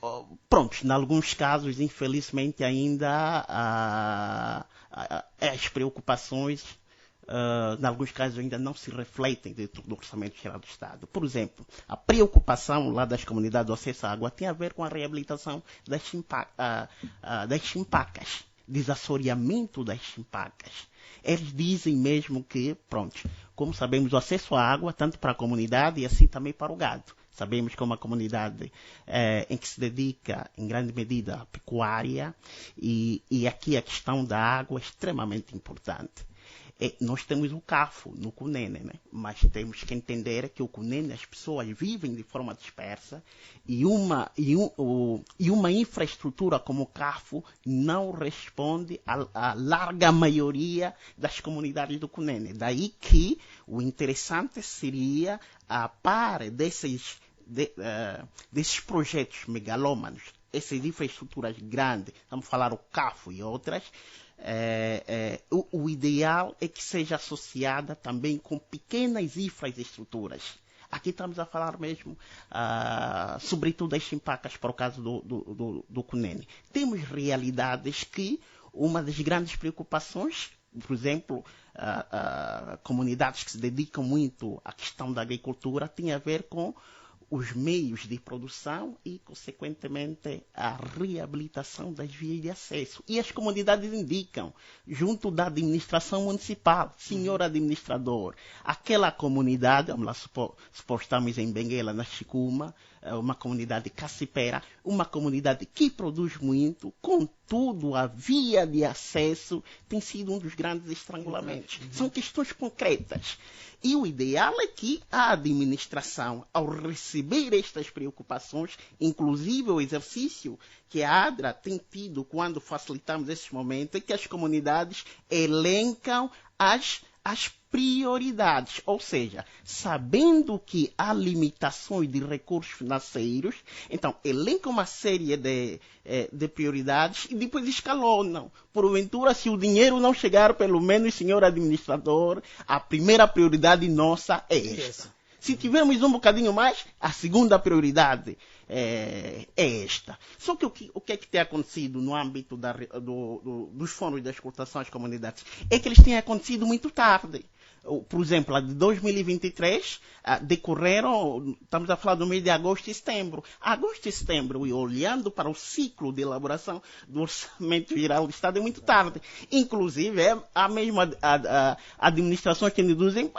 Pronto, em alguns casos, infelizmente, ainda as preocupações, em alguns casos, ainda não se refletem dentro do Orçamento Geral do Estado. Por exemplo, a preocupação lá das comunidades do acesso à água tem a ver com a reabilitação das chimpacas, desassoreamento das chimpacas. Eles dizem mesmo que, como sabemos, o acesso à água, tanto para a comunidade e assim também para o gado. Sabemos que é uma comunidade em que se dedica, em grande medida, à pecuária, e aqui a questão da água é extremamente importante. Nós temos o CAFO no Cunene, né? Mas temos que entender que o Cunene, as pessoas vivem de forma dispersa e uma infraestrutura como o CAFO não responde à larga maioria das comunidades do Cunene. Daí que o interessante seria, a par desses projetos megalômanos, essas infraestruturas grandes, vamos falar o CAFO e outras, o ideal é que seja associada também com pequenas infraestruturas. Aqui estamos a falar mesmo, sobretudo das chimpacas, para o caso do Cunene. Temos realidades que uma das grandes preocupações, por exemplo, comunidades que se dedicam muito à questão da agricultura, tem a ver com os meios de produção e, consequentemente, a reabilitação das vias de acesso. E as comunidades indicam, junto da administração municipal, senhor administrador, aquela comunidade, vamos lá supor estamos em Benguela, na Chicuma, uma comunidade cacipera, uma comunidade que produz muito, contudo, a via de acesso tem sido um dos grandes estrangulamentos. São questões concretas. E o ideal é que a administração, ao receber estas preocupações, inclusive o exercício que a ADRA tem tido quando facilitamos esses momentos, é que as comunidades elencam as prioridades, ou seja, sabendo que há limitações de recursos financeiros, então elencam uma série de prioridades e depois escalonam. Porventura, se o dinheiro não chegar, pelo menos, senhor administrador, a primeira prioridade nossa é esta. Se tivermos um bocadinho mais, a segunda prioridade é esta. Só que o que é que tem acontecido no âmbito dos fóruns da escutação às comunidades? É que eles têm acontecido muito tarde. Por exemplo, a de 2023 decorreram, estamos a falar do mês de agosto e setembro. Agosto e setembro, e olhando para o ciclo de elaboração do Orçamento Geral do Estado, é muito tarde. Inclusive, há mesmo administrações que nos dizem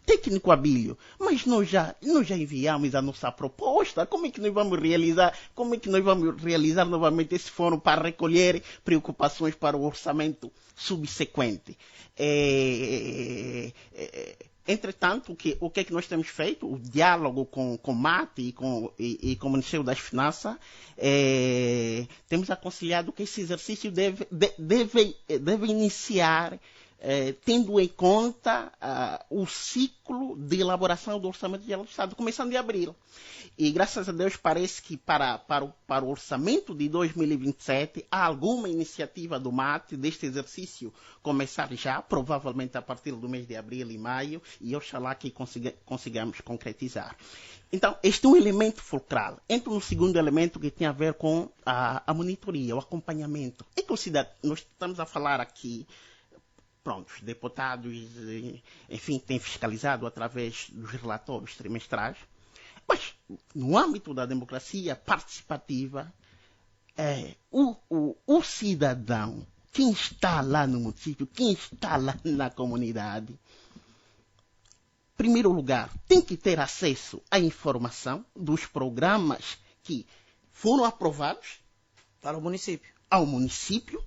técnico habilho, mas nós já enviamos a nossa proposta. Como é que nós vamos realizar? Como é que nós vamos realizar novamente esse fórum para recolher preocupações para o orçamento subsequente? Entretanto, o que é que nós temos feito? O diálogo com o MAT e com o Ministério das Finanças, temos aconselhado que esse exercício deve iniciar tendo em conta o ciclo de elaboração do Orçamento Geral do Estado, começando em abril. E, graças a Deus, parece que para o orçamento de 2027 há alguma iniciativa do MAT deste exercício começar já, provavelmente a partir do mês de abril e maio, e oxalá que consigamos concretizar. Então, este é um elemento fulcral. Entra no segundo elemento que tem a ver com a monitoria, o acompanhamento. É que nós estamos a falar aqui. Pronto, os deputados, enfim, têm fiscalizado através dos relatórios trimestrais, mas no âmbito da democracia participativa, o cidadão, quem está lá no município, quem está lá na comunidade, em primeiro lugar, tem que ter acesso à informação dos programas que foram aprovados para o município. Ao município,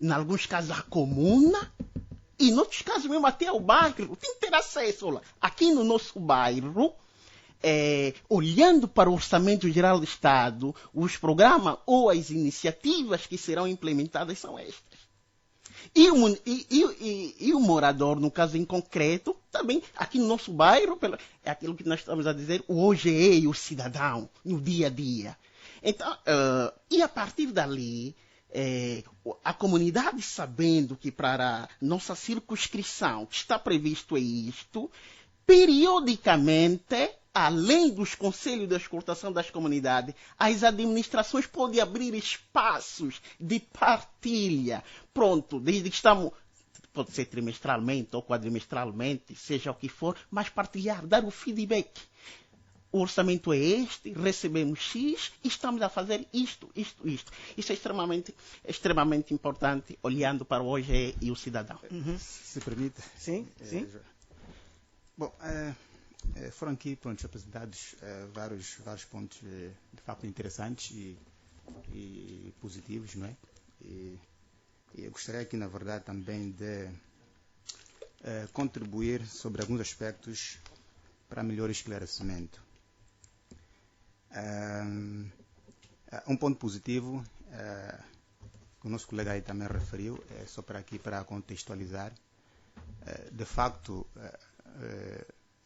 em alguns casos à comuna, e em outros casos mesmo até ao bairro. Tem que ter acesso. Olha, aqui no nosso bairro, olhando para o Orçamento Geral do Estado, os programas ou as iniciativas que serão implementadas são estas. E o morador, no caso em concreto, também aqui no nosso bairro, é aquilo que nós estamos a dizer, o OGE e o cidadão, no dia a dia. Então, e a partir dali, a comunidade, sabendo que para nossa circunscrição está previsto isto, periodicamente, além dos conselhos de escutação das comunidades, as administrações podem abrir espaços de partilha. Pronto, desde que estamos, pode ser trimestralmente ou quadrimestralmente, seja o que for, mas partilhar, dar o feedback. O orçamento é este, recebemos X e estamos a fazer isto. Isso é extremamente importante, olhando para o OGE e o cidadão. Se permite. Sim. Bom, foram aqui apresentados vários pontos de facto interessantes e positivos, não é? E eu gostaria aqui, na verdade, também de contribuir sobre alguns aspectos para melhor esclarecimento. Um ponto positivo que o nosso colega aí também referiu, só para contextualizar, de facto,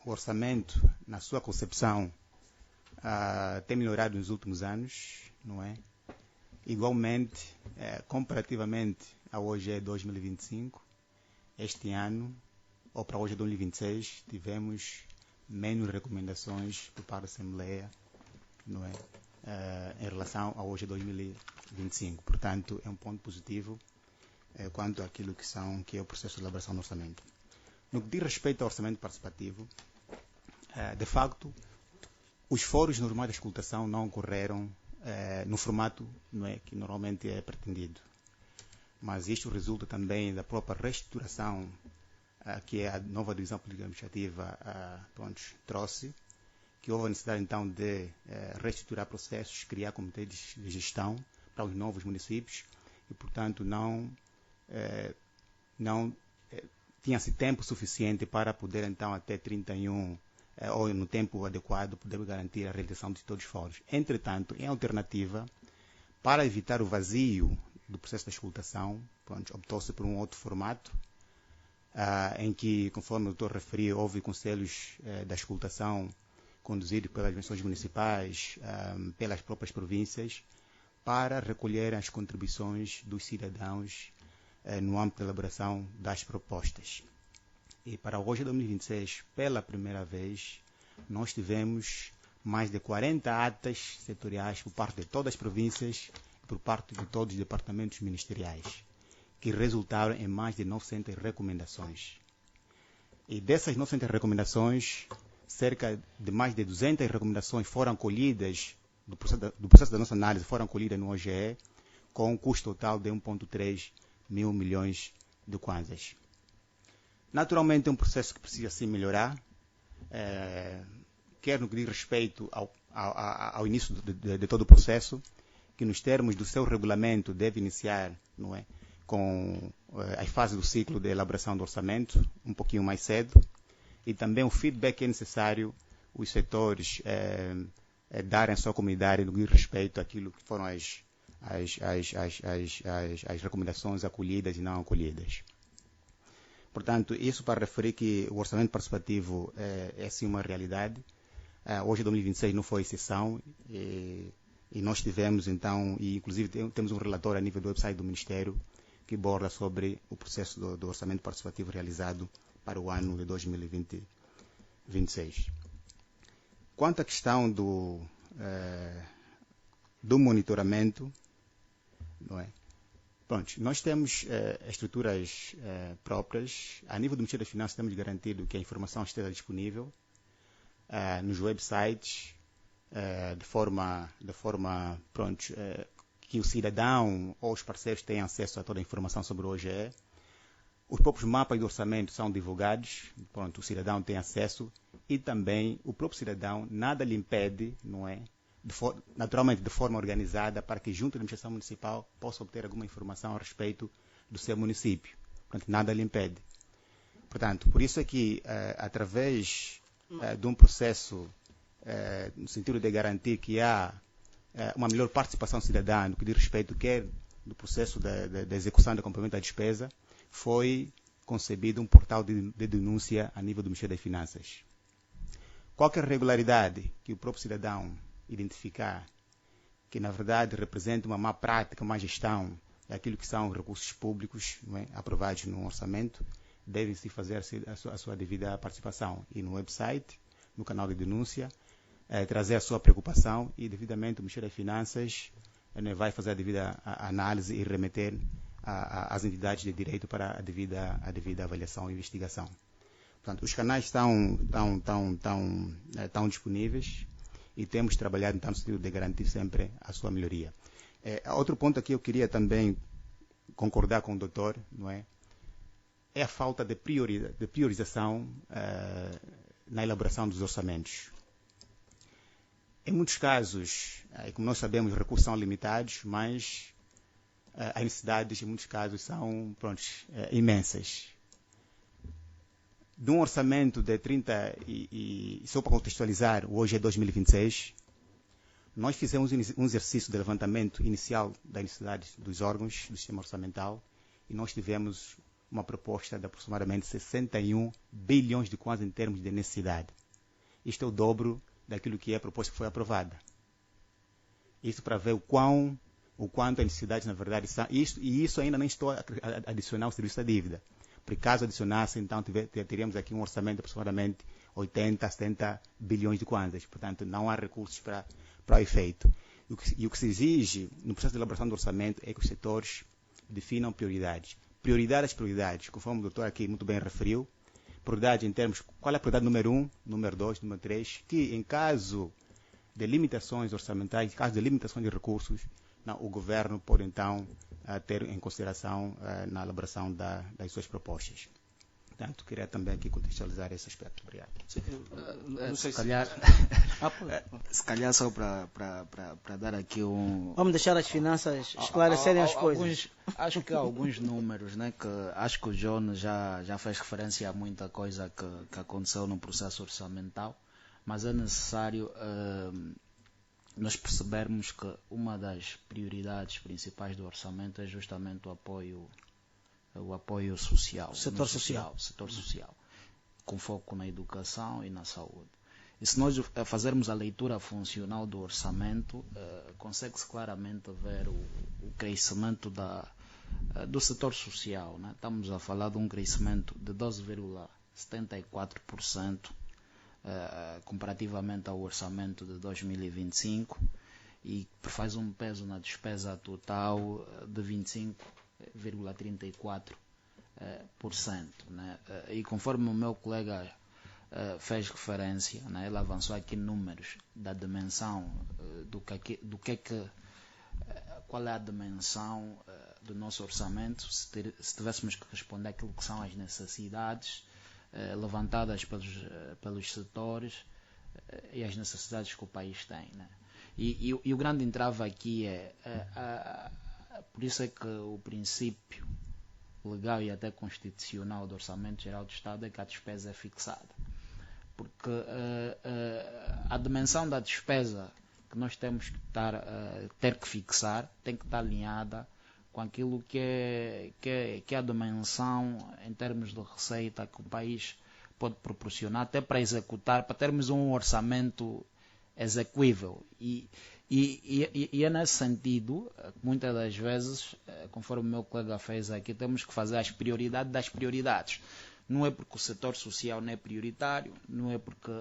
o orçamento, na sua concepção, tem melhorado nos últimos anos, não é? Igualmente, comparativamente ao OGE 2025, este ano, ou para hoje 2026, tivemos menos recomendações por parte da Assembleia, não é? Em relação ao hoje 2025. Portanto, é um ponto positivo quanto àquilo que é o processo de elaboração do orçamento. No que diz respeito ao orçamento participativo, de facto, os fóruns normais de escutação não ocorreram no formato, não é, que normalmente é pretendido. Mas isto resulta também da própria reestruturação que a nova divisão política administrativa trouxe, que houve a necessidade então de reestruturar processos, criar comitês de gestão para os novos municípios e, portanto, não tinha-se tempo suficiente para poder então até 31 ou no tempo adequado poder garantir a realização de todos os fóruns. Entretanto, em alternativa, para evitar o vazio do processo de escutação, optou-se por um outro formato, em que, conforme o doutor referiu, houve conselhos da escutação conduzidos pelas dimensões municipais, pelas próprias províncias, para recolher as contribuições dos cidadãos no âmbito da elaboração das propostas. E para hoje, 2026, pela primeira vez, nós tivemos mais de 40 atas setoriais por parte de todas as províncias e por parte de todos os departamentos ministeriais, que resultaram em mais de 900 recomendações. E dessas 900 recomendações, cerca de mais de 200 recomendações foram colhidas, do processo da nossa análise, foram colhidas no OGE, com um custo total de 1,3 mil milhões de kwanzas. Naturalmente, é um processo que precisa se melhorar, quer no que diz respeito ao início de todo o processo, que nos termos do seu regulamento deve iniciar, não é, com as fases do ciclo de elaboração do orçamento, um pouquinho mais cedo, e também o feedback que é necessário os setores darem à sua comunidade no que diz respeito àquilo que foram as recomendações acolhidas e não acolhidas. Portanto, isso para referir que o orçamento participativo é sim uma realidade. Hoje, 2026, não foi exceção. E nós tivemos, então, e inclusive temos um relatório a nível do website do Ministério que aborda sobre o processo do orçamento participativo realizado para o ano de 2026. Quanto à questão do monitoramento, não é? Pronto, nós temos estruturas próprias. A nível do Ministério das Finanças, temos garantido que a informação esteja disponível nos websites, de forma pronto, que o cidadão ou os parceiros tenham acesso a toda a informação sobre o OGE. Os próprios mapas de orçamento são divulgados, pronto, o cidadão tem acesso, e também o próprio cidadão, nada lhe impede, não é? Naturalmente de forma organizada, para que junto à administração municipal possa obter alguma informação a respeito do seu município. Portanto, nada lhe impede. Portanto, por isso é que, através de um processo no sentido de garantir que há uma melhor participação cidadã no que diz respeito quer do processo da execução do complemento da despesa, foi concebido um portal de denúncia a nível do Ministério das Finanças. Qualquer irregularidade que o próprio cidadão identificar que, na verdade, representa uma má prática, uma má gestão daquilo que são recursos públicos, não é, aprovados no orçamento, devem-se fazer a sua devida participação. E no website, no canal de denúncia, trazer a sua preocupação e, devidamente, o Ministério das Finanças vai fazer a devida análise e remeter às entidades de direito para a devida avaliação e investigação. Portanto, os canais estão disponíveis e temos trabalhado, então, no sentido de garantir sempre a sua melhoria. Outro ponto aqui eu queria também concordar com o doutor, não é? É a falta de priorização na elaboração dos orçamentos. Em muitos casos, como nós sabemos, os recursos são limitados, mas as necessidades, em muitos casos, são imensas. De um orçamento de 30, só para contextualizar, hoje é 2026, nós fizemos um exercício de levantamento inicial das necessidades dos órgãos do sistema orçamental e nós tivemos uma proposta de aproximadamente 61 bilhões de kwanza em termos de necessidade. Isto é o dobro daquilo que é a proposta que foi aprovada. Isso para ver o quanto as necessidades, na verdade, são. E isso ainda nem estou a adicionar o serviço da dívida. Porque caso adicionasse, então, teríamos aqui um orçamento de aproximadamente 80, 70 bilhões de kwanzas. Portanto, não há recursos para o efeito. E o que se exige no processo de elaboração do orçamento é que os setores definam prioridades. Prioridades, conforme o doutor aqui muito bem referiu. Prioridade em termos, qual é a prioridade número 1, número 2, número 3, que em caso de limitações orçamentais, em caso de limitações de recursos, o governo pode então ter em consideração na elaboração das suas propostas. Portanto, queria também aqui contextualizar esse aspecto. Obrigado. Se calhar só para dar aqui um... Vamos deixar as finanças esclarecerem as coisas. Acho que há alguns números, né, que acho que o John já fez referência a muita coisa que aconteceu no processo orçamental, mas é necessário nós percebermos que uma das prioridades principais do orçamento é justamente o apoio social, setor social, com foco na educação e na saúde. E se nós fazermos a leitura funcional do orçamento, consegue-se claramente ver o crescimento do setor social, né? Estamos a falar de um crescimento de 12,74% comparativamente ao orçamento de 2025 e faz um peso na despesa total de 25,34%, né? E conforme o meu colega fez referência, né, ele avançou aqui números da dimensão qual é a dimensão do nosso orçamento se tivéssemos que responder aquilo que são as necessidades levantadas pelos setores e as necessidades que o país tem, né? E o grande entrave aqui por isso é que o princípio legal e até constitucional do Orçamento Geral do Estado é que a despesa é fixada. Porque a dimensão da despesa que nós temos que ter que fixar tem que estar alinhada com aquilo que é a dimensão em termos de receita que o país pode proporcionar, até para executar, para termos um orçamento execuível. E é nesse sentido, muitas das vezes, conforme o meu colega fez aqui, temos que fazer as prioridades das prioridades. Não é porque o setor social não é prioritário, não é porque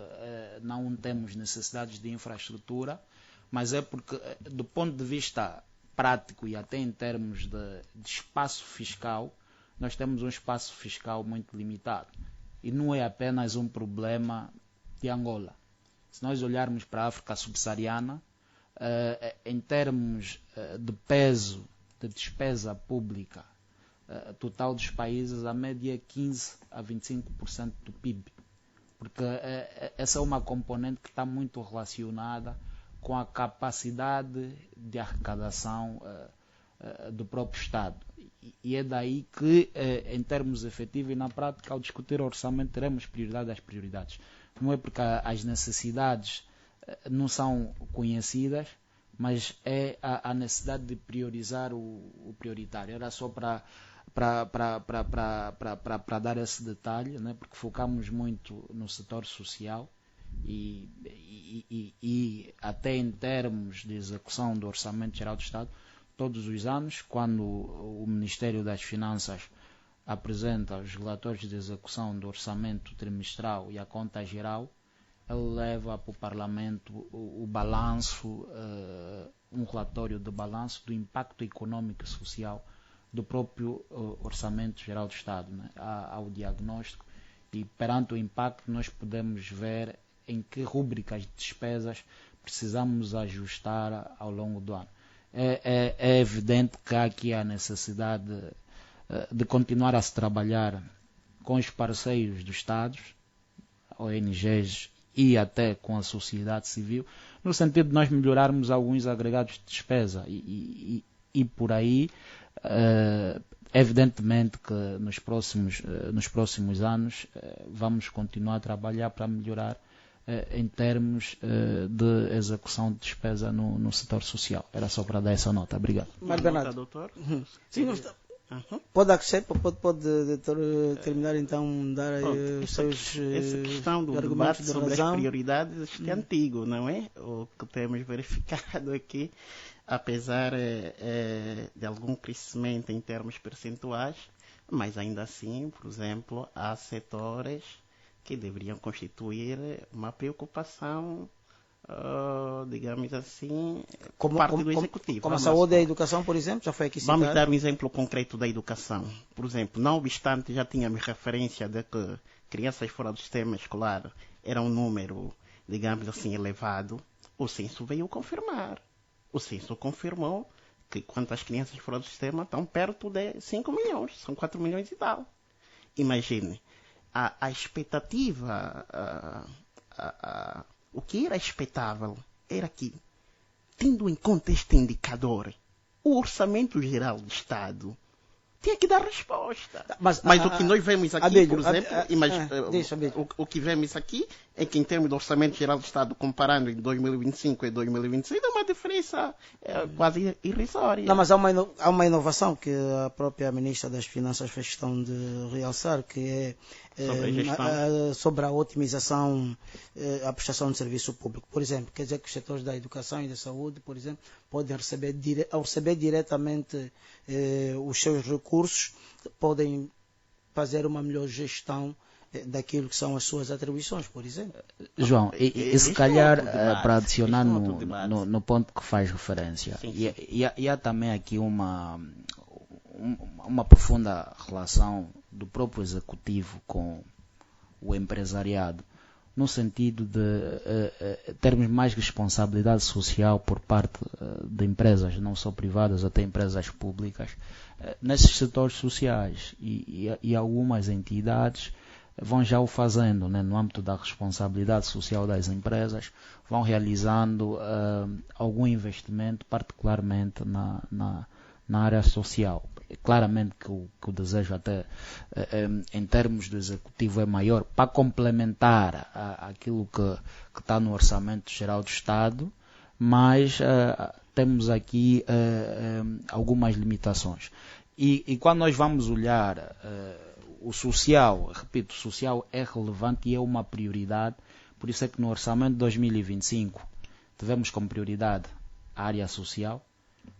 não temos necessidades de infraestrutura, mas é porque, do ponto de vista prático e até em termos de espaço fiscal, nós temos um espaço fiscal muito limitado. E não é apenas um problema de Angola. Se nós olharmos para a África subsaariana, em termos de peso de despesa pública total dos países, a média é 15% a 25% do PIB. Porque essa é uma componente que está muito relacionada com a capacidade de arrecadação do próprio Estado. E é daí que, em termos efetivos e na prática, ao discutir o orçamento, teremos prioridade das prioridades. Não é porque as necessidades não são conhecidas, mas é a necessidade de priorizar o prioritário. Era só para dar esse detalhe, né? Porque focamos muito no setor social e até em termos de execução do Orçamento Geral do Estado, todos os anos, quando o Ministério das Finanças apresenta os relatórios de execução do orçamento trimestral e a conta geral, ele leva para o Parlamento o balanço, um relatório de balanço do impacto econômico e social do próprio Orçamento Geral do Estado, né? Há o diagnóstico e, perante o impacto, nós podemos ver em que rúbricas de despesas precisamos ajustar ao longo do ano. É evidente que há aqui a necessidade de continuar a se trabalhar com os parceiros dos Estados, ONGs e até com a sociedade civil, no sentido de nós melhorarmos alguns agregados de despesa e por aí, evidentemente que nos próximos anos vamos continuar a trabalhar para melhorar em termos de execução de despesa no setor social. Era só para dar essa nota. Obrigado. Mas, Bernardo, doutor? Sim, pode acrescentar, pode terminar então, dar os seus essa questão do debate sobre as prioridades é antigo, não é? O que temos verificado aqui, apesar de algum crescimento em termos percentuais, mas ainda assim, por exemplo, há setores que deveriam constituir uma preocupação, digamos assim, parte do executivo. Como a saúde e a educação, por exemplo, já foi aqui citado. Vamos dar um exemplo concreto da educação. Por exemplo, não obstante, já tínhamos referência de que crianças fora do sistema escolar era um número, digamos assim, elevado, o censo veio confirmar. O censo confirmou que quantas crianças fora do sistema estão perto de 5 milhões, são 4 milhões e tal. Imagine, a expectativa, o que era expectável era que, tendo em conta este indicador, o Orçamento Geral do Estado tinha que dar resposta. Mas o que nós vemos aqui, Abelho, por exemplo, o que vemos aqui é que, em termos do Orçamento Geral do Estado, comparando em 2025 e 2026, é uma diferença quase irrisória. Não, mas há uma inovação que a própria Ministra das Finanças fez questão de realçar, que é sobre a otimização, a prestação de serviço público. Por exemplo, quer dizer que os setores da educação e da saúde, por exemplo, podem receber diretamente os seus recursos, podem fazer uma melhor gestão daquilo que são as suas atribuições, por exemplo. João, e se calhar, para adicionar no ponto que faz referência, e há também aqui uma profunda relação do próprio executivo com o empresariado, no sentido de termos mais responsabilidade social por parte de empresas, não só privadas, até empresas públicas, nesses setores sociais, e algumas entidades vão já o fazendo, né, no âmbito da responsabilidade social das empresas, vão realizando algum investimento, particularmente na área social. Claramente que o desejo até em termos do executivo é maior para complementar aquilo que está no Orçamento Geral do Estado, mas temos aqui algumas limitações. E quando nós vamos olhar o social, repito, o social é relevante e é uma prioridade, por isso é que no orçamento de 2025 tivemos como prioridade a área social,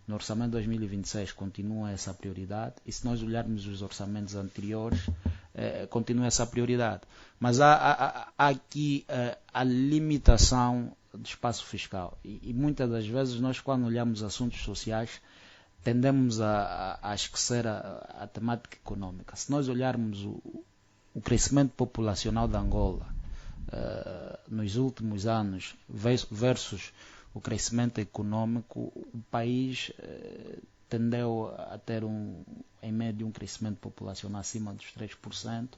no orçamento de 2026 continua essa prioridade, e se nós olharmos os orçamentos anteriores, continua essa prioridade. Mas há aqui a limitação do espaço fiscal, e muitas das vezes nós, quando olhamos assuntos sociais, tendemos a esquecer a temática econômica. Se nós olharmos o crescimento populacional da Angola nos últimos anos versus o crescimento econômico, o país tendeu a ter em média um crescimento populacional acima dos 3%,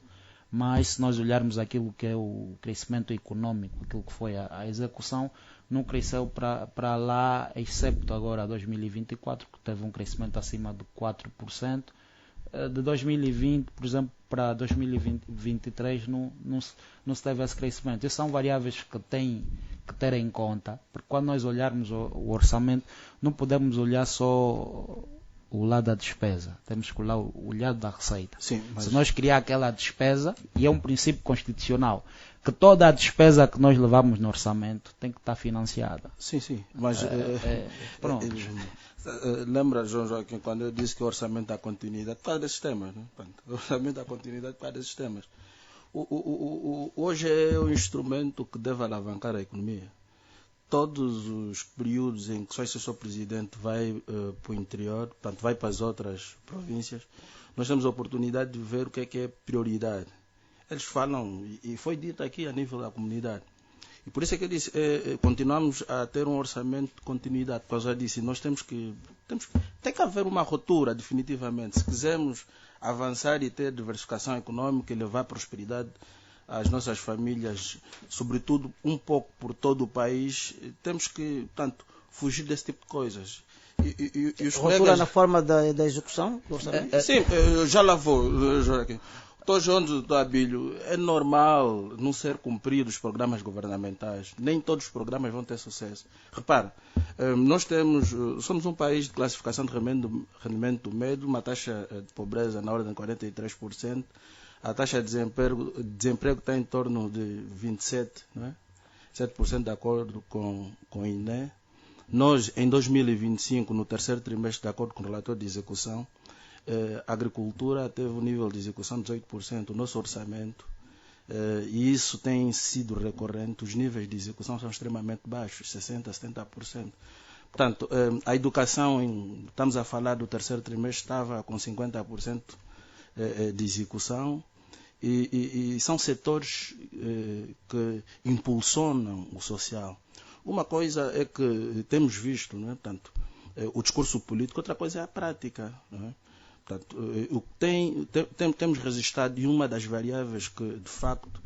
mas se nós olharmos aquilo que é o crescimento econômico, aquilo que foi a execução, não cresceu para lá, excepto agora 2024, que teve um crescimento acima de 4%. De 2020, por exemplo, para 2023 não se teve esse crescimento. Essas são variáveis que tem que ter em conta, porque quando nós olharmos o orçamento, não podemos olhar só o lado da despesa, temos que olhar o lado da receita. Sim, mas... Se nós criar aquela despesa, e é um princípio constitucional, que toda a despesa que nós levamos no orçamento tem que estar financiada. Sim, mas... pronto. Lembra, João Joaquim, quando eu disse que o orçamento dá continuidade para desses temas, né? O orçamento dá continuidade para desses temas. Hoje é um instrumento que deve alavancar a economia. Todos os períodos em que só o presidente vai para o interior, portanto vai para as outras províncias, nós temos a oportunidade de ver o que é prioridade. Eles falam, e foi dito aqui a nível da comunidade. E por isso é que eu disse, continuamos a ter um orçamento de continuidade. Porque eu já disse, nós tem que haver uma ruptura, definitivamente. Se quisermos avançar e ter diversificação econômica e levar prosperidade às nossas famílias, sobretudo um pouco por todo o país, temos que, portanto, fugir desse tipo de coisas. E os colegas... na forma da execução do orçamento? Sim, já lá vou, Joaquim. Todos onde Abílio, é normal não ser cumpridos os programas governamentais. Nem todos os programas vão ter sucesso. Repara, nós somos um país de classificação de rendimento médio, uma taxa de pobreza na ordem de 43%, a taxa de desemprego está em torno de 27%, não é? 7% de acordo com o INE. Nós, em 2025, no terceiro trimestre, de acordo com o relatório de execução, a agricultura teve um nível de execução de 18%, o nosso orçamento, e isso tem sido recorrente, os níveis de execução são extremamente baixos, 60%, 70%. Portanto, a educação, estamos a falar do terceiro trimestre, estava com 50% de execução, e são setores que impulsionam o social. Uma coisa é que temos visto, não é? Portanto, o discurso político, outra coisa é a prática, não é? Portanto, temos registrado, e uma das variáveis que, de facto,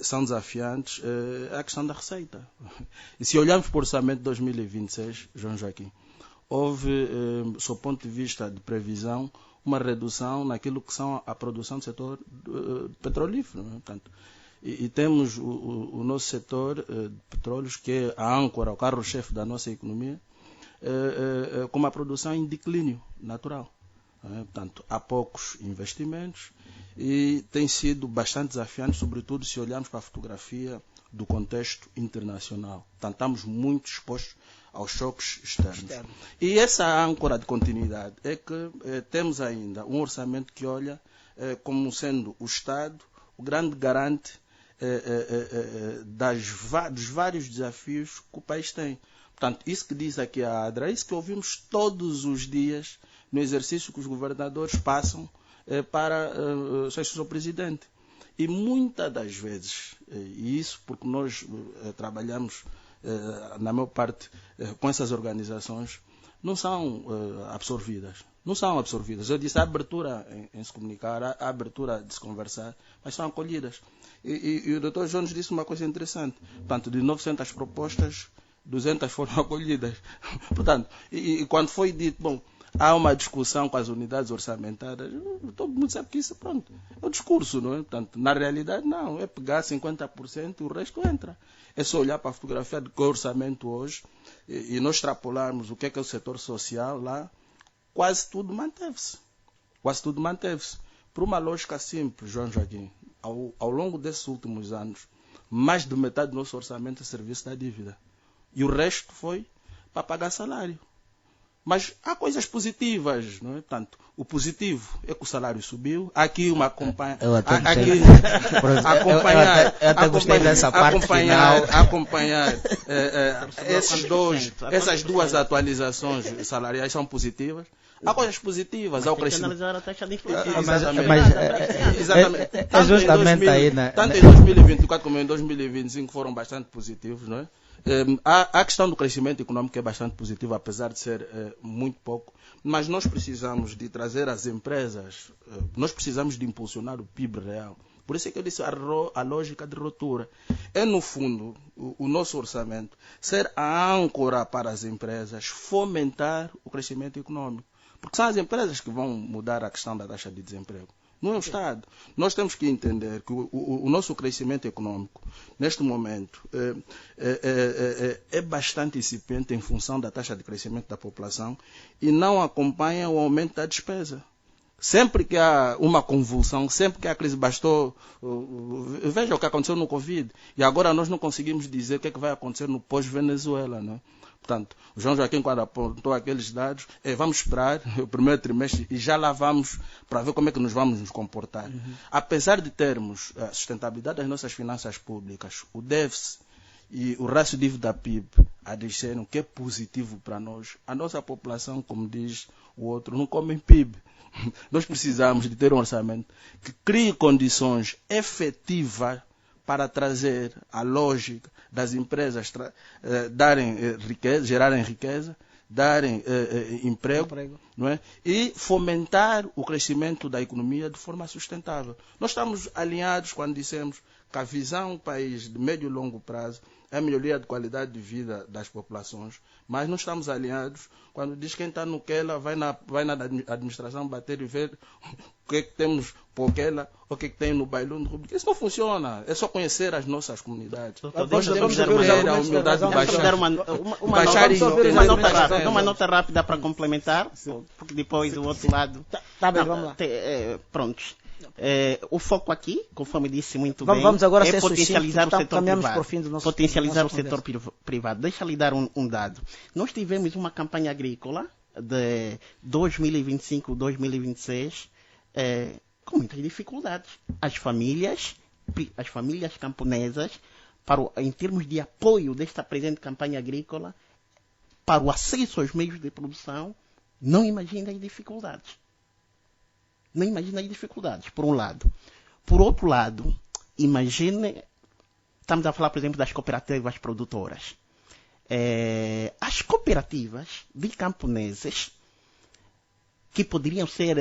são desafiantes é a questão da receita. E se olharmos para o orçamento de 2026, João Joaquim, houve, sob o ponto de vista de previsão, uma redução naquilo que são a produção do setor petrolífero. Né? Portanto, e temos o nosso setor de petróleos, que é a âncora, o carro-chefe da nossa economia, com uma produção em declínio natural. Portanto, há poucos investimentos e tem sido bastante desafiante, sobretudo se olharmos para a fotografia do contexto internacional. Portanto, estamos muito expostos aos choques externos. E essa âncora de continuidade é que temos ainda um orçamento que olha como sendo o Estado o grande garante dos vários desafios que o país tem. Portanto, isso que diz aqui a ADRA, é isso que ouvimos todos os dias no exercício que os governadores passam para o seu presidente. E muitas das vezes, e isso porque nós trabalhamos, na maior parte, com essas organizações, não são absorvidas. Não são absorvidas. Eu disse a abertura em se comunicar, a abertura de se conversar, mas são acolhidas. E o Dr. Jones disse uma coisa interessante. Portanto, de 900 propostas, 200 foram acolhidas. Portanto, e quando foi dito, bom, há uma discussão com as unidades orçamentárias, todo mundo sabe que isso, pronto, é o discurso, não é? Portanto, na realidade, não, é pegar 50% e o resto entra. É só olhar para a fotografia do orçamento hoje e nós extrapolarmos o que é o setor social lá, quase tudo manteve-se. Quase tudo manteve-se. Por uma lógica simples, João Joaquim, ao longo desses últimos anos, mais de metade do nosso orçamento é serviço da dívida. E o resto foi para pagar salário. Mas há coisas positivas, não é? Portanto, o positivo é que o salário subiu. Há aqui uma acompanhar. Eu até gostei dessa parte final. Acompanhar essas duas atualizações salariais são positivas. Há coisas positivas. Há o crescimento. Analisar a taxa de inflação. Exatamente. É justamente aí, né? Tanto em 2024 como em 2025 foram bastante positivos, não é? A questão do crescimento econômico é bastante positiva, apesar de ser muito pouco, mas nós precisamos de trazer as empresas, nós precisamos de impulsionar o PIB real. Por isso é que eu disse a lógica de ruptura. É, no fundo, o nosso orçamento ser a âncora para as empresas, fomentar o crescimento econômico. Porque são as empresas que vão mudar a questão da taxa de desemprego. Não é o Estado. Nós temos que entender que o nosso crescimento econômico, neste momento, é bastante incipiente em função da taxa de crescimento da população e não acompanha o aumento da despesa. Sempre que há uma convulsão, sempre que a crise bastou, veja o que aconteceu no Covid. E agora nós não conseguimos dizer o que é que vai acontecer no pós-Venezuela, não é? Portanto, o João Joaquim, quando apontou aqueles dados, vamos esperar o primeiro trimestre e já lá vamos para ver como é que nos vamos nos comportar. Apesar de termos a sustentabilidade das nossas finanças públicas, o déficit e o rácio dívida PIB a descer, o que é positivo para nós, a nossa população, como diz o outro, não come PIB. Nós precisamos de ter um orçamento que crie condições efetivas para trazer a lógica das empresas darem riqueza, gerarem riqueza, darem emprego, não é? E fomentar o crescimento da economia de forma sustentável. Nós estamos alinhados quando dissemos que a visão do país de médio e longo prazo é a melhoria de qualidade de vida das populações, mas não estamos alinhados quando diz quem está no Quela vai na administração bater e ver o que é que temos por Quela, o que é que tem no Bailão do Rubro. Isso não funciona, é só conhecer as nossas comunidades. Nós devemos ter a humildade de baixar e uma nota rápida para complementar, porque depois o outro lado... Tá bem, vamos lá. Prontos. O foco aqui, conforme disse muito bem, vamos agora é potencializar o setor privado. Potencializar o setor privado. Deixa-lhe dar um dado. Nós tivemos uma campanha agrícola de 2025-2026 com muitas dificuldades. As famílias camponesas, em termos de apoio desta presente campanha agrícola, para o acesso aos meios de produção, não imagina as dificuldades. Não imagina as dificuldades, por um lado. Por outro lado, imagine, estamos a falar, por exemplo, das cooperativas produtoras. As cooperativas de camponeses, que poderiam ser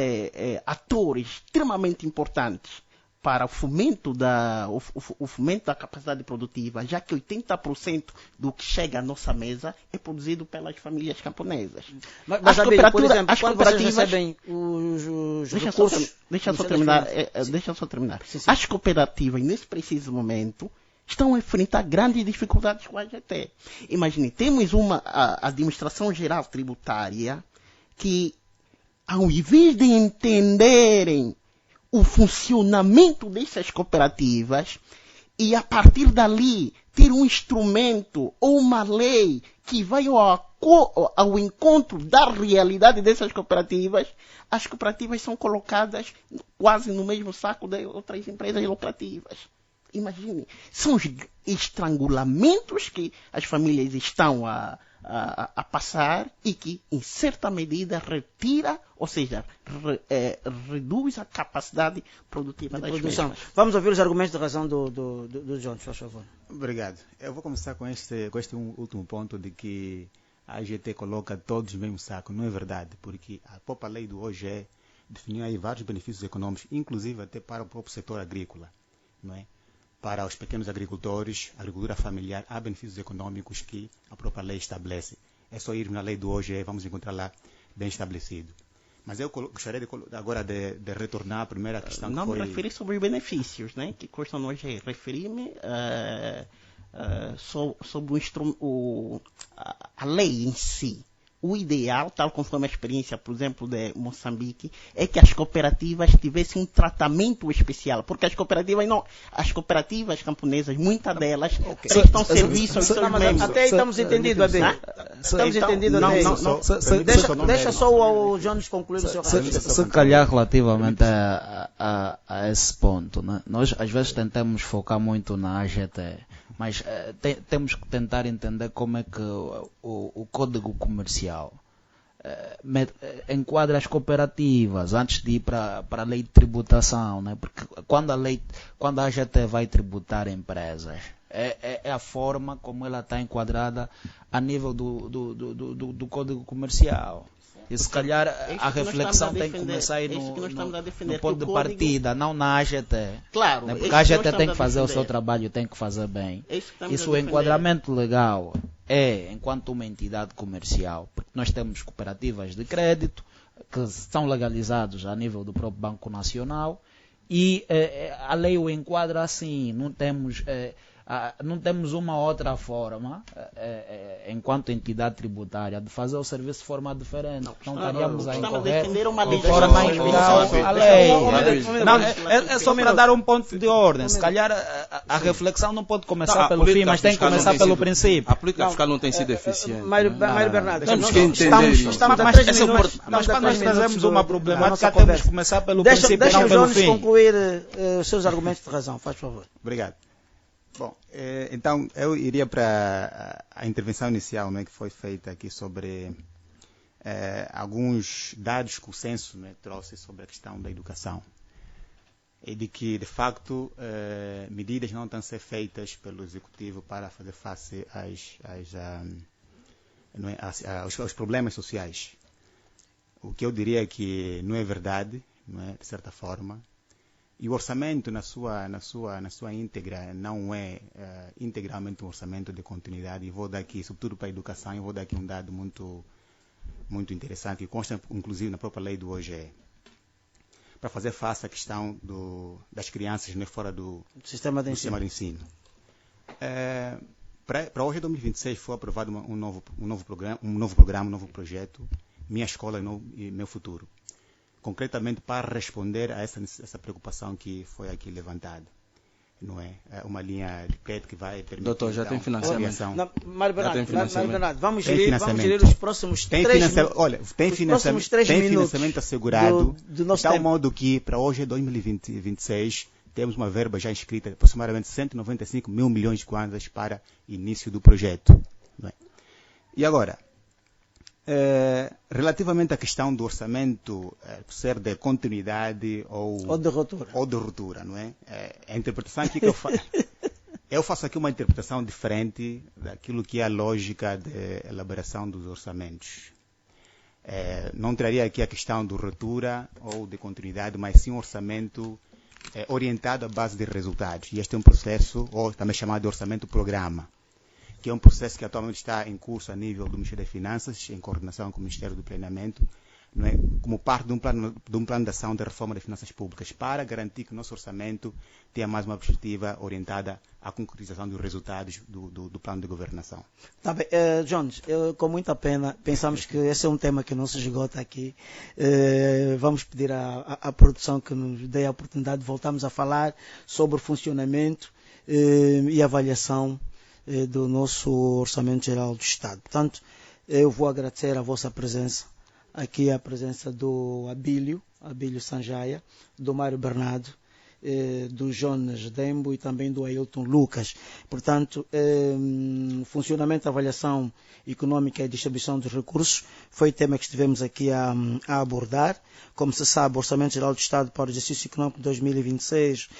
atores extremamente importantes para o fomento da capacidade produtiva, já que 80% do que chega à nossa mesa é produzido pelas famílias camponesas. Mas por exemplo, as cooperativas recebem os recursos... Deixa eu só terminar. Sim. As cooperativas, nesse preciso momento, estão a enfrentar grandes dificuldades com a AGT. Imagine, temos uma administração geral tributária que, ao invés de entenderem o funcionamento dessas cooperativas e, a partir dali, ter um instrumento ou uma lei que vai ao encontro da realidade dessas cooperativas, as cooperativas são colocadas quase no mesmo saco de outras empresas lucrativas. Imagine, são os estrangulamentos que as famílias estão a passar e que, em certa medida, retira, ou seja, reduz a capacidade produtiva das pessoas. Vamos ouvir os argumentos de razão do João, por favor. Obrigado. Eu vou começar com este último ponto de que a AGT coloca todos no mesmo saco. Não é verdade, porque a própria lei do OGE definiu aí vários benefícios econômicos, inclusive até para o próprio setor agrícola, não é? Para os pequenos agricultores, agricultura familiar, há benefícios econômicos que a própria lei estabelece. É só ir na lei do OGE, vamos encontrar lá bem estabelecido. Mas eu gostaria agora de retornar à primeira questão que não foi... me referi sobre os benefícios, né? Que custam hoje referir-me sobre a lei em si. O ideal, tal conforme a experiência, por exemplo, de Moçambique, é que as cooperativas tivessem um tratamento especial, porque as cooperativas camponesas, muitas delas prestam serviço aos seus membros. Até aí estamos entendidos, Abel. Estamos entendidos. Deixa só o Jones concluir o seu raciocínio. Se calhar relativamente a esse ponto, né? Nós às vezes tentamos focar muito na AGT, mas temos que tentar entender como é que o Código Comercial enquadra as cooperativas antes de ir para a lei de tributação, né? Porque quando a AGT vai tributar empresas, é a forma como ela está enquadrada a nível do Código Comercial. E se calhar a reflexão tem que começar aí no ponto de partida, não na AGT. Claro. Né? Porque a AGT tem que fazer o seu trabalho, tem que fazer bem. E se o enquadramento legal enquanto uma entidade comercial, porque nós temos cooperativas de crédito que são legalizados a nível do próprio Banco Nacional e a lei o enquadra assim, não temos uma outra forma, enquanto entidade tributária, de fazer o serviço de forma diferente. Não estaríamos a incorrer de forma inspiral a lei. Não, é só para dar um ponto de ordem. Se calhar a reflexão não pode começar pelo fim, mas tem que começar pelo princípio. A política fiscal não tem sido eficiente. Mário Bernardo, temos que entender isso. Estamos a 3 minutos. Mas quando nós trazemos uma problemática, temos que começar pelo princípio, deixa não o pelo Jones fim. concluir os seus argumentos de razão, faz favor. Obrigado. Bom, então eu iria para a intervenção inicial, né, que foi feita aqui sobre alguns dados que o censo, né, trouxe sobre a questão da educação. E de que, de facto, medidas não estão a ser feitas pelo Executivo para fazer face aos problemas sociais. O que eu diria é que não é verdade, não é, de certa forma. E o orçamento, na sua íntegra, não é integralmente um orçamento de continuidade. E vou dar aqui, sobretudo para a educação, eu vou dar aqui um dado muito interessante, que consta, inclusive, na própria lei do OGE. Para fazer face à questão das crianças, né, fora do sistema de ensino. Para hoje, 2026, foi aprovado um novo programa, um novo projeto, Minha Escola e Meu Futuro. Concretamente para responder a essa preocupação que foi aqui levantada. Não é? Uma linha de crédito que vai permitir... Doutor, já tem financiamento. Mário Bernardo, vamos gerir os próximos 3 minutos. Olha, tem financiamento assegurado, de tal modo que para hoje, 2026, temos uma verba já inscrita, aproximadamente 195 mil milhões de kwanzas para início do projeto. Não é? E agora... relativamente à questão do orçamento ser de continuidade ou de ruptura, não é? A interpretação aqui que eu faço aqui uma interpretação diferente daquilo que é a lógica de elaboração dos orçamentos. Não traria aqui a questão de ruptura ou de continuidade, mas sim um orçamento orientado à base de resultados. E este é um processo, ou também chamado de orçamento-programa, que é um processo que atualmente está em curso a nível do Ministério das Finanças, em coordenação com o Ministério do Planeamento, não é? Como parte de um plano de ação de reforma das finanças públicas, para garantir que o nosso orçamento tenha mais uma perspectiva orientada à concretização dos resultados do plano de governação. Tá bem. Jones, com muita pena, pensamos que esse é um tema que não se esgota aqui. Vamos pedir à produção que nos dê a oportunidade de voltarmos a falar sobre o funcionamento e avaliação do nosso Orçamento Geral do Estado. Portanto, eu vou agradecer a vossa presença, aqui a presença do Abílio Sanjaia, do Mário Bernardo, do Jonas Dembo e também do Ailton Lucas. Portanto, funcionamento, avaliação económica e distribuição dos recursos foi o tema que estivemos aqui a abordar. Como se sabe, o Orçamento Geral do Estado para o exercício económico de 2026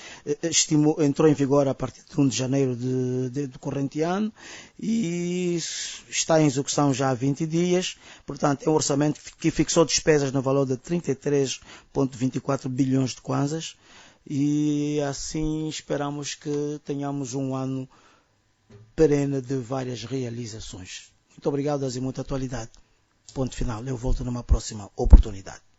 entrou em vigor a partir de 1 de janeiro do corrente ano e está em execução já há 20 dias. Portanto, é um orçamento que fixou despesas no valor de 33,24 bilhões de kwanzas. E assim esperamos que tenhamos um ano perene de várias realizações. Muito obrigado, e muita atualidade. ponto final. Eu volto numa próxima oportunidade.